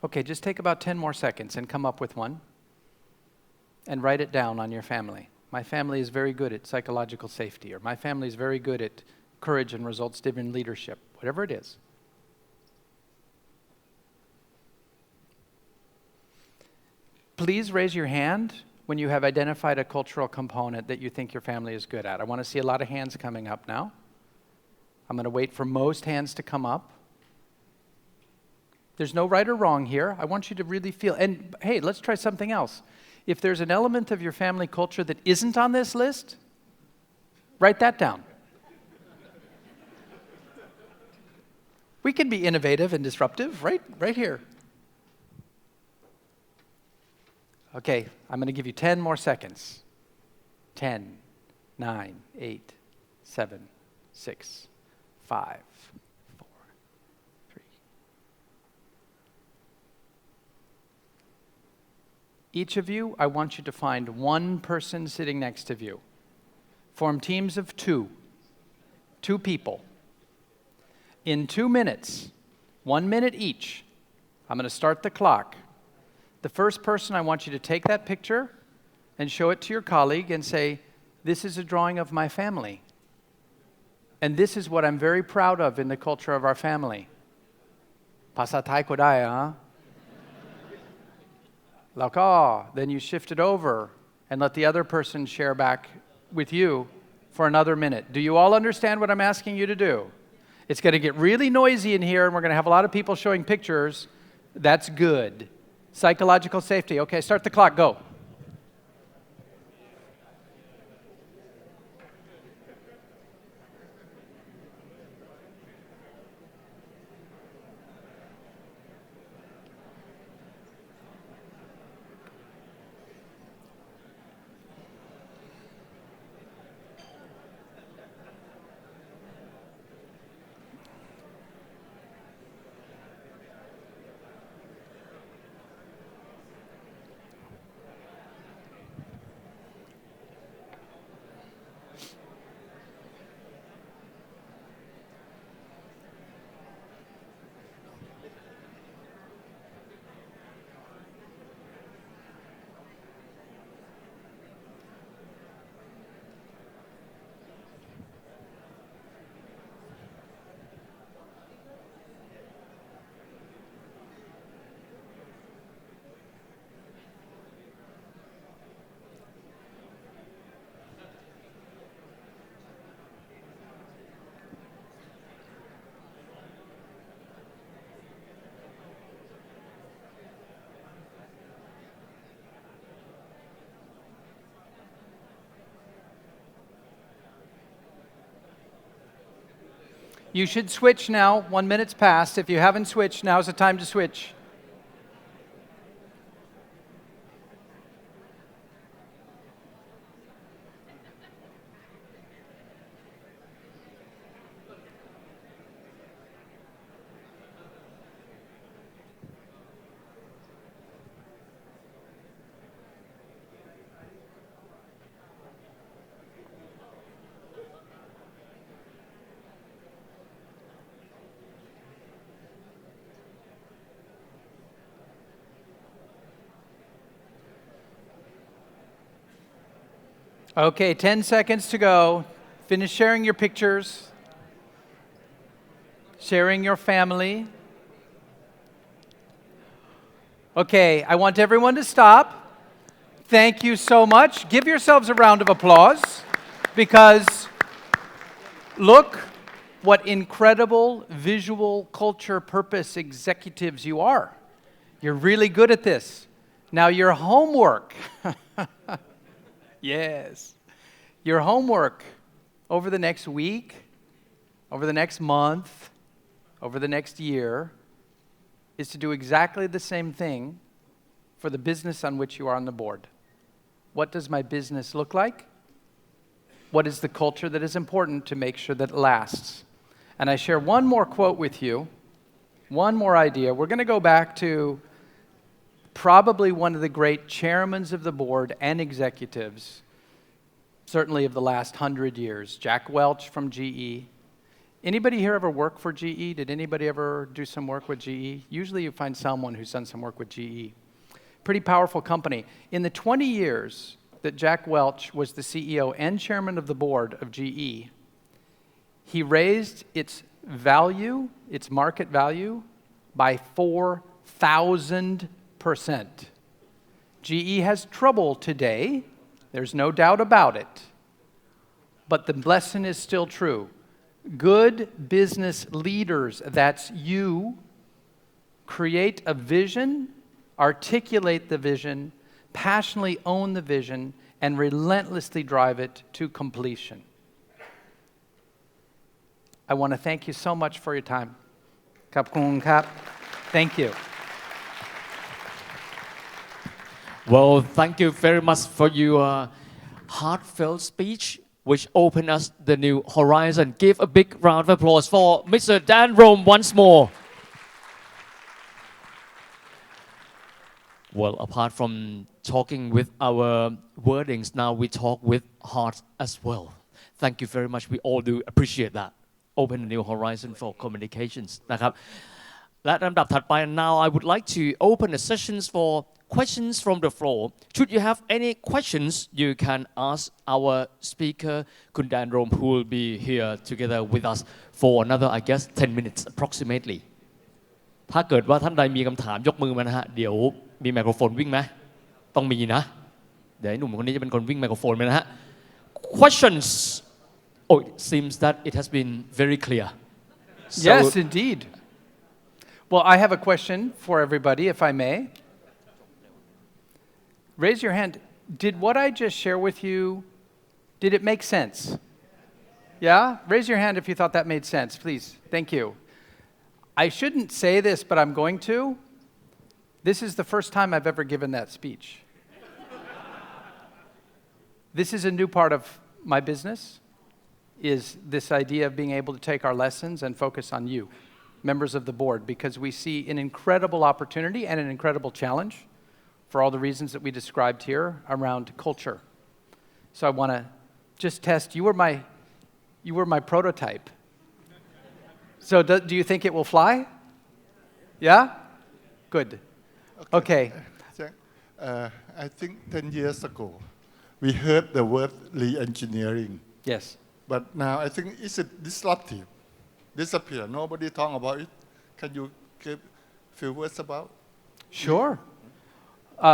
Speaker 1: Okay, just take about 10 more seconds and come up with one and write it down on your family. My family is very good at psychological safety, or my family is very good at courage and results-driven leadership, whatever it is. Please raise your hand when you have identified a cultural component that you think your family is good at. I want to see a lot of hands coming up now. I'm going to wait for most hands to come up. There's no right or wrong here. I want you to really feel, and hey, let's try something else. If there's an element of your family culture that isn't on this list, write that down. We can be innovative and disruptive right here. Okay, I'm going to give you 10 more seconds. 10, 9, 8, 7, 6, 5, 4, 3. Each of you, I want you to find one person sitting next to you. Form teams of 2 people. In 2 minutes, 1 minute each, I'm going to start the clock. The first person, I want you to take that picture and show it to your colleague and say, this is a drawing of my family. And this is what I'm very proud of in the culture of our family. Pasa Thai ko dai, huh? Then you shift it over and let the other person share back with you for another minute. Do you all understand what I'm asking you to do? It's going to get really noisy in here, and we're going to have a lot of people showing pictures. That's good. Psychological safety. Okay, start the clock. Go. You should switch now. 1 minute's passed. If you haven't switched, now's the time to switch. Okay, 10 seconds to go. Finish sharing your pictures, sharing your family. Okay, I want everyone to stop. Thank you so much. Give yourselves a round of applause because look what incredible visual culture purpose executives you are. You're really good at this. Now your homework. Yes. Your homework over the next week, over the next month, over the next year is to do exactly the same thing for the business on which you are on the board. What does my business look like? What is the culture that is important to make sure that it lasts? And I share one more quote with you, one more idea. We're going to go back to probably one of the great chairmen of the board and executives, certainly of the last 100 years, Jack Welch from GE. Anybody here ever work for GE? Did anybody ever do some work with GE? Usually you find someone who's done some work with GE. Pretty powerful company. In the 20 years that Jack Welch was the CEO and chairman of the board of GE, he raised its value, its market value, by 4,000%. GE has trouble today, there's no doubt about it, but the lesson is still true. Good business leaders, that's you, create a vision, articulate the vision, passionately own the vision, and relentlessly drive it to completion. I want to thank you so much for your time. ขอบคุณครับ. Thank you.
Speaker 2: Well, thank you very much for your heartfelt speech, which opened us the new horizon. Give a big round of applause for Mr. Dan Rome once more. Well, apart from talking with our wordings, now we talk with heart as well. Thank you very much. We all do appreciate that. Open a new horizon for communications นะครับ และลำดับถัดไป now I would like to open the sessions for questions from the floor. Should you have any questions, you can ask our speaker, Kun Dan Rome, who will be here together with us for another, I guess, 10 minutes approximately. ถ้าเกิดว่าท่านใดมีคำถามยกมือมานะฮะเดี๋ยวมีไมโครโฟนวิ่งไหมต้องมีนะเดี๋ยวหนุ่มคนนี้จะเป็นคนวิ่งไมโครโฟนไปนะฮะ questions. Oh, it seems that it has been very clear.
Speaker 1: So, yes, indeed. Well, I have a question for everybody, if I may. Raise your hand. Did what I just share with you, did it make sense? Yeah? Raise your hand if you thought that made sense, please. Thank you. I shouldn't say this, but I'm going to. This is the first time I've ever given that speech. This is a new part of my business, is this idea of being able to take our lessons and focus on you, members of the board, because we see an incredible opportunity and an incredible challenge for all the reasons that we described here around culture. So I want to just test, you were my prototype. So do you think it will fly? Yeah? Good. Okay.
Speaker 3: I think 10 years ago, we heard the word re-engineering.
Speaker 1: Yes.
Speaker 3: But now I think it's disruptive. Disappear. Nobody talk about it. Can you give a few words about?
Speaker 1: Sure.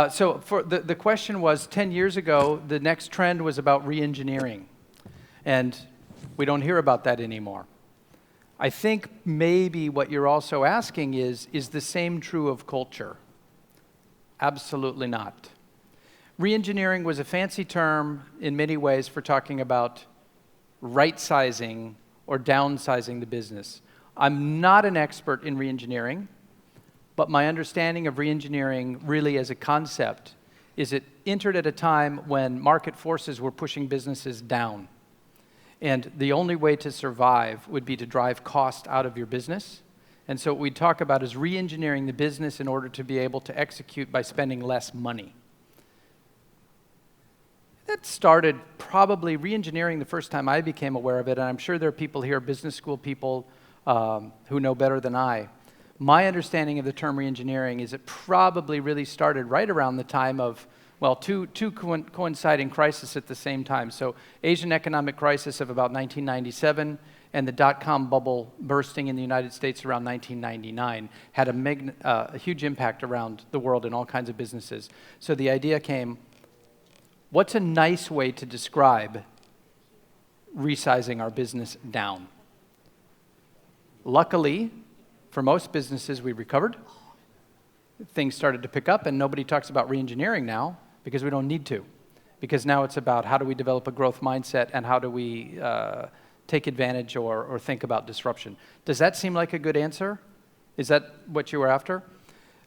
Speaker 1: So for the question was, 10 years ago, the next trend was about re-engineering. And we don't hear about that anymore. I think maybe what you're also asking is the same true of culture? Absolutely not. Re-engineering was a fancy term in many ways for talking about right-sizing or downsizing the business. I'm not an expert in reengineering, but my understanding of reengineering really as a concept is it entered at a time when market forces were pushing businesses down. And the only way to survive would be to drive cost out of your business. And so what we talk about is re-engineering the business in order to be able to execute by spending less money. That started probably re-engineering the first time I became aware of it, and I'm sure there are people here, business school people, who know better than I. My understanding of the term re-engineering is it probably really started right around the time of, well, two coinciding crises at the same time. So Asian economic crisis of about 1997 and the dot-com bubble bursting in the United States around 1999 had a huge impact around the world in all kinds of businesses. So the idea came, what's a nice way to describe resizing our business down? Luckily, for most businesses, we recovered. Things started to pick up, and nobody talks about re-engineering now because we don't need to. Because now it's about how do we develop a growth mindset and how do we take advantage or think about disruption. Does that seem like a good answer? Is that what you were after?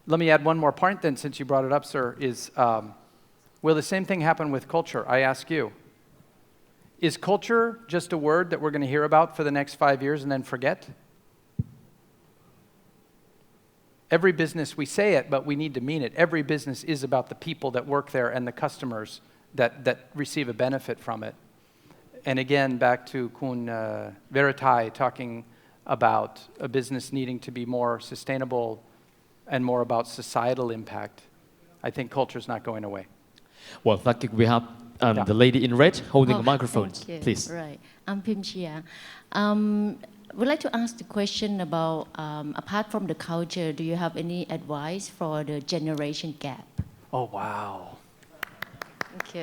Speaker 1: Let me add one more point then, since you brought it up, sir, is will the same thing happen with culture? I ask you. Is culture just a word that we're going to hear about for the next 5 years and then forget? Every business, we say it, but we need to mean it. Every business is about the people that work there and the customers that receive a benefit from it. And again, back to Kun Veritai talking about a business needing to be more sustainable and more about societal impact. I think culture is not going away.
Speaker 2: Well, thank you. We have the lady in red holding a microphone.
Speaker 4: Thank you.
Speaker 2: Please.
Speaker 4: Right. I'm Pim Chia. Would like to ask the question about, apart from the culture, do you have any advice for the generation gap?
Speaker 1: Oh, wow.
Speaker 4: Thank you.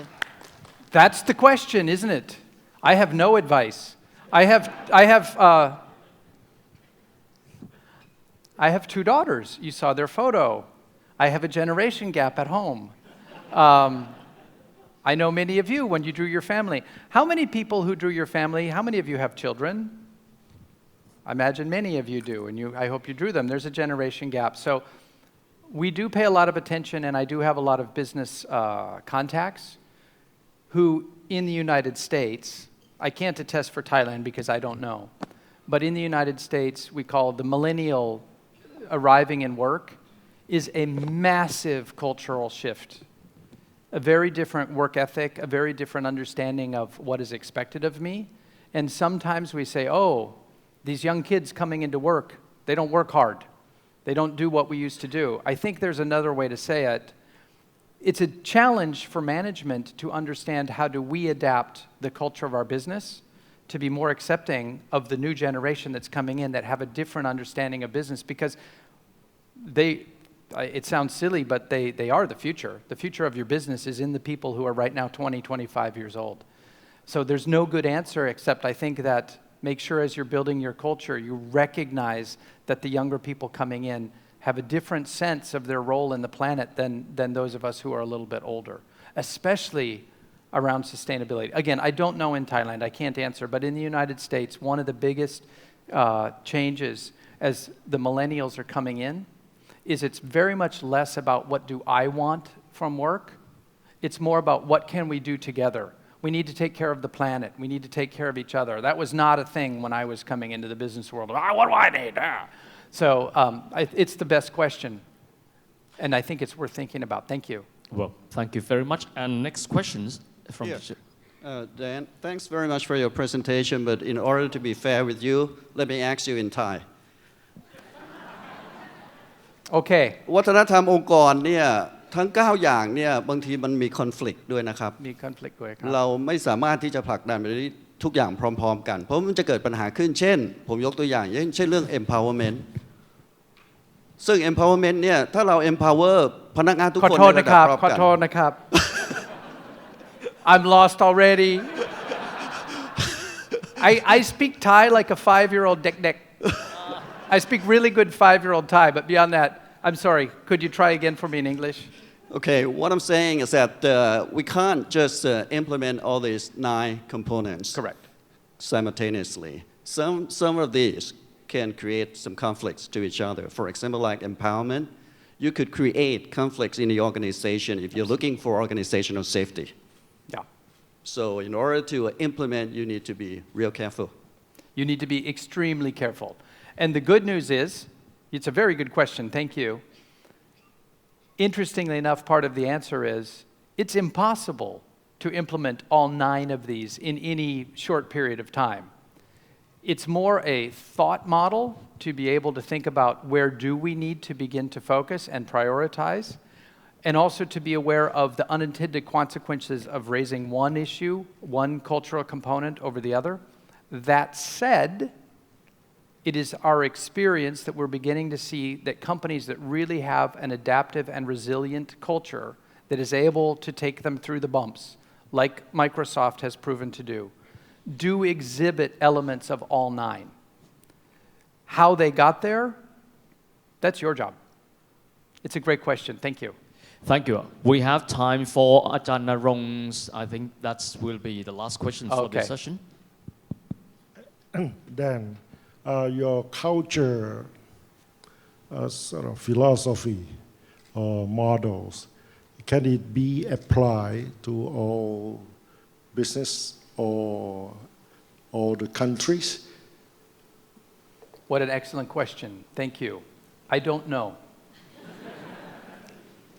Speaker 1: That's the question, isn't it? I have no advice. I have 2 daughters. You saw their photo. I have a generation gap at home. I know many of you when you drew your family. How many people who drew your family, how many of you have children? I imagine many of you do, and I hope you drew them. There's a generation gap. So we do pay a lot of attention, and I do have a lot of business contacts who, in the United States, I can't attest for Thailand because I don't know, but in the United States, we call the millennial arriving in work is a massive cultural shift. A very different work ethic, a very different understanding of what is expected of me. And sometimes we say, oh, these young kids coming into work, they don't work hard. They don't do what we used to do. I think there's another way to say it. It's a challenge for management to understand how do we adapt the culture of our business to be more accepting of the new generation that's coming in that have a different understanding of business because it sounds silly, but they are the future. The future of your business is in the people who are right now 20, 25 years old. So there's no good answer except I think that make sure as you're building your culture, you recognize that the younger people coming in have a different sense of their role in the planet than those of us who are a little bit older, especially around sustainability. Again, I don't know in Thailand, I can't answer, but in the United States, one of the biggest changes as the millennials are coming in is it's very much less about what do I want from work. It's more about what can we do together. We need to take care of the planet. We need to take care of each other. That was not a thing when I was coming into the business world. What do I need? So it's the best question. And I think it's worth thinking about. Thank you.
Speaker 2: Well, thank you very much. And next questions from
Speaker 5: Dan, thanks very much for your presentation, but in order to be fair with you, let me ask you in Thai.
Speaker 1: Okay.
Speaker 5: วัฒนธรรมองค์กรเนี่ยทั้ง9อย่างเนี่ยบางทีมันมีคอนฟ lict ด้วยนะครับ
Speaker 1: มี conflict ด้วยครับ
Speaker 5: เราไม่สามารถที่จะผลักดันไปได้ทุกอย่างพร้อมๆกันเพราะมันจะเกิดปัญหาขึ้นเช่นผมยกตัวอย่างเช่นเรื่อง empowerment ซึ่ง empowerment เนี่ยถ้าเรา empower พนักงานทุกคนในระดับรอบกัน
Speaker 1: ขอโทษนะครับ I'm lost already. I speak Thai like a 5-year-old dik-dik. I speak really good 5-year-old Thai, but beyond that, I'm sorry. Could you try again for me in English?
Speaker 5: Okay, what I'm saying is that we can't just implement all these 9 components
Speaker 1: Correct.
Speaker 5: simultaneously. some of these can create some conflicts to each other. For example, like empowerment, you could create conflicts in the organization if you're looking for organizational safety.
Speaker 1: Yeah.
Speaker 5: So in order to implement, you need to be real careful.
Speaker 1: You need to be extremely careful. And the good news is, it's a very good question, thank you. Interestingly enough, part of the answer is, it's impossible to implement all 9 of these in any short period of time. It's more a thought model to be able to think about where do we need to begin to focus and prioritize, and also to be aware of the unintended consequences of raising one issue, one cultural component over the other. That said, it is our experience that we're beginning to see that companies that really have an adaptive and resilient culture that is able to take them through the bumps, like Microsoft has proven to do exhibit elements of all 9. How they got there, that's your job. It's a great question. Thank you.
Speaker 2: Thank you. We have time for Ajahn Narong's. I think that will be the last question for the session.
Speaker 6: Dan, your culture sort of philosophy or models, can it be applied to all business or all the countries?
Speaker 1: What an excellent question. Thank you. I don't know.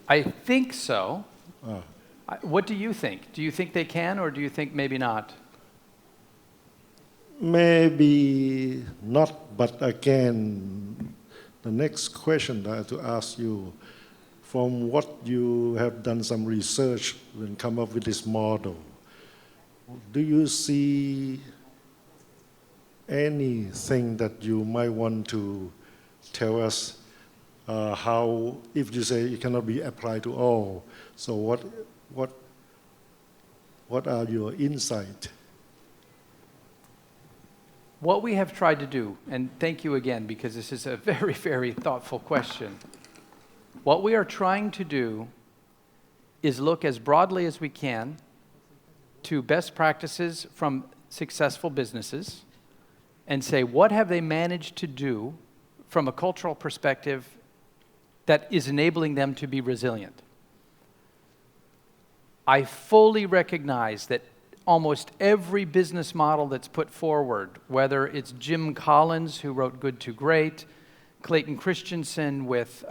Speaker 1: I think so. What do you think? Do you think they can, or do you think maybe not?
Speaker 6: Maybe not, but again, the next question that I have to ask you, from what you have done some research and come up with this model, do you see anything that you might want to tell us how, if you say it cannot be applied to all, so what are your insights?
Speaker 1: What we have tried to do, and thank you again because this is a very, very thoughtful question. What we are trying to do is look as broadly as we can to best practices from successful businesses and say, what have they managed to do from a cultural perspective that is enabling them to be resilient? I fully recognize that almost every business model that's put forward, whether it's Jim Collins, who wrote Good to Great, Clayton Christensen with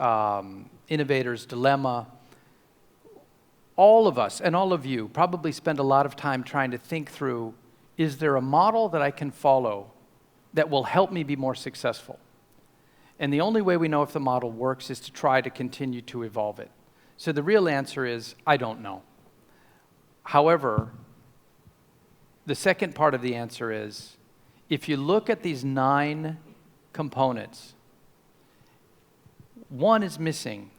Speaker 1: Innovator's Dilemma, all of us and all of you probably spend a lot of time trying to think through, is there a model that I can follow that will help me be more successful? And the only way we know if the model works is to try to continue to evolve it. So the real answer is, I don't know. However, the second part of the answer is, if you look at these 9 components, one is missing.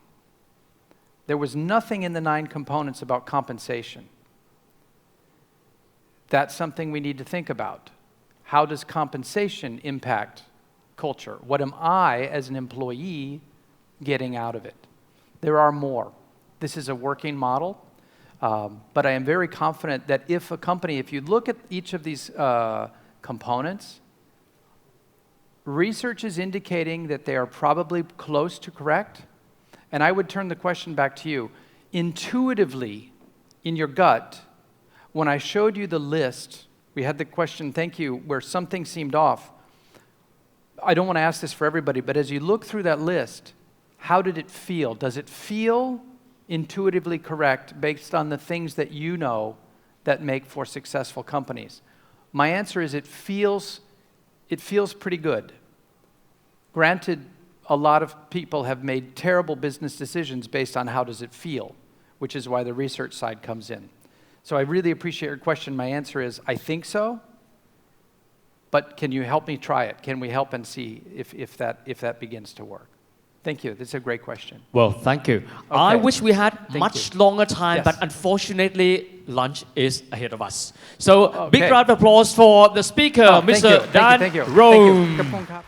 Speaker 1: There was nothing in the 9 components about compensation. That's something we need to think about. How does compensation impact culture? What am I, as an employee, getting out of it? There are more. This is a working model, but I am very confident that if a company, if you look at each of these components, research is indicating that they are probably close to correct. And I would turn the question back to you. Intuitively, in your gut, when I showed you the list, we had the question, thank you, where something seemed off. I don't want to ask this for everybody, but as you look through that list, how did it feel? Does it feel intuitively correct based on the things that you know that make for successful companies? My answer is it feels pretty good. Granted, a lot of people have made terrible business decisions based on how does it feel, which is why the research side comes in. So I really appreciate your question. My answer is, I think so, but can you help me try it? Can we help and see if that begins to work? Thank you. That's a great question.
Speaker 2: Well, thank you. I wish we had much longer time, but unfortunately, lunch is ahead of us. So, big round of applause for the speaker, Mr. Dan Rome.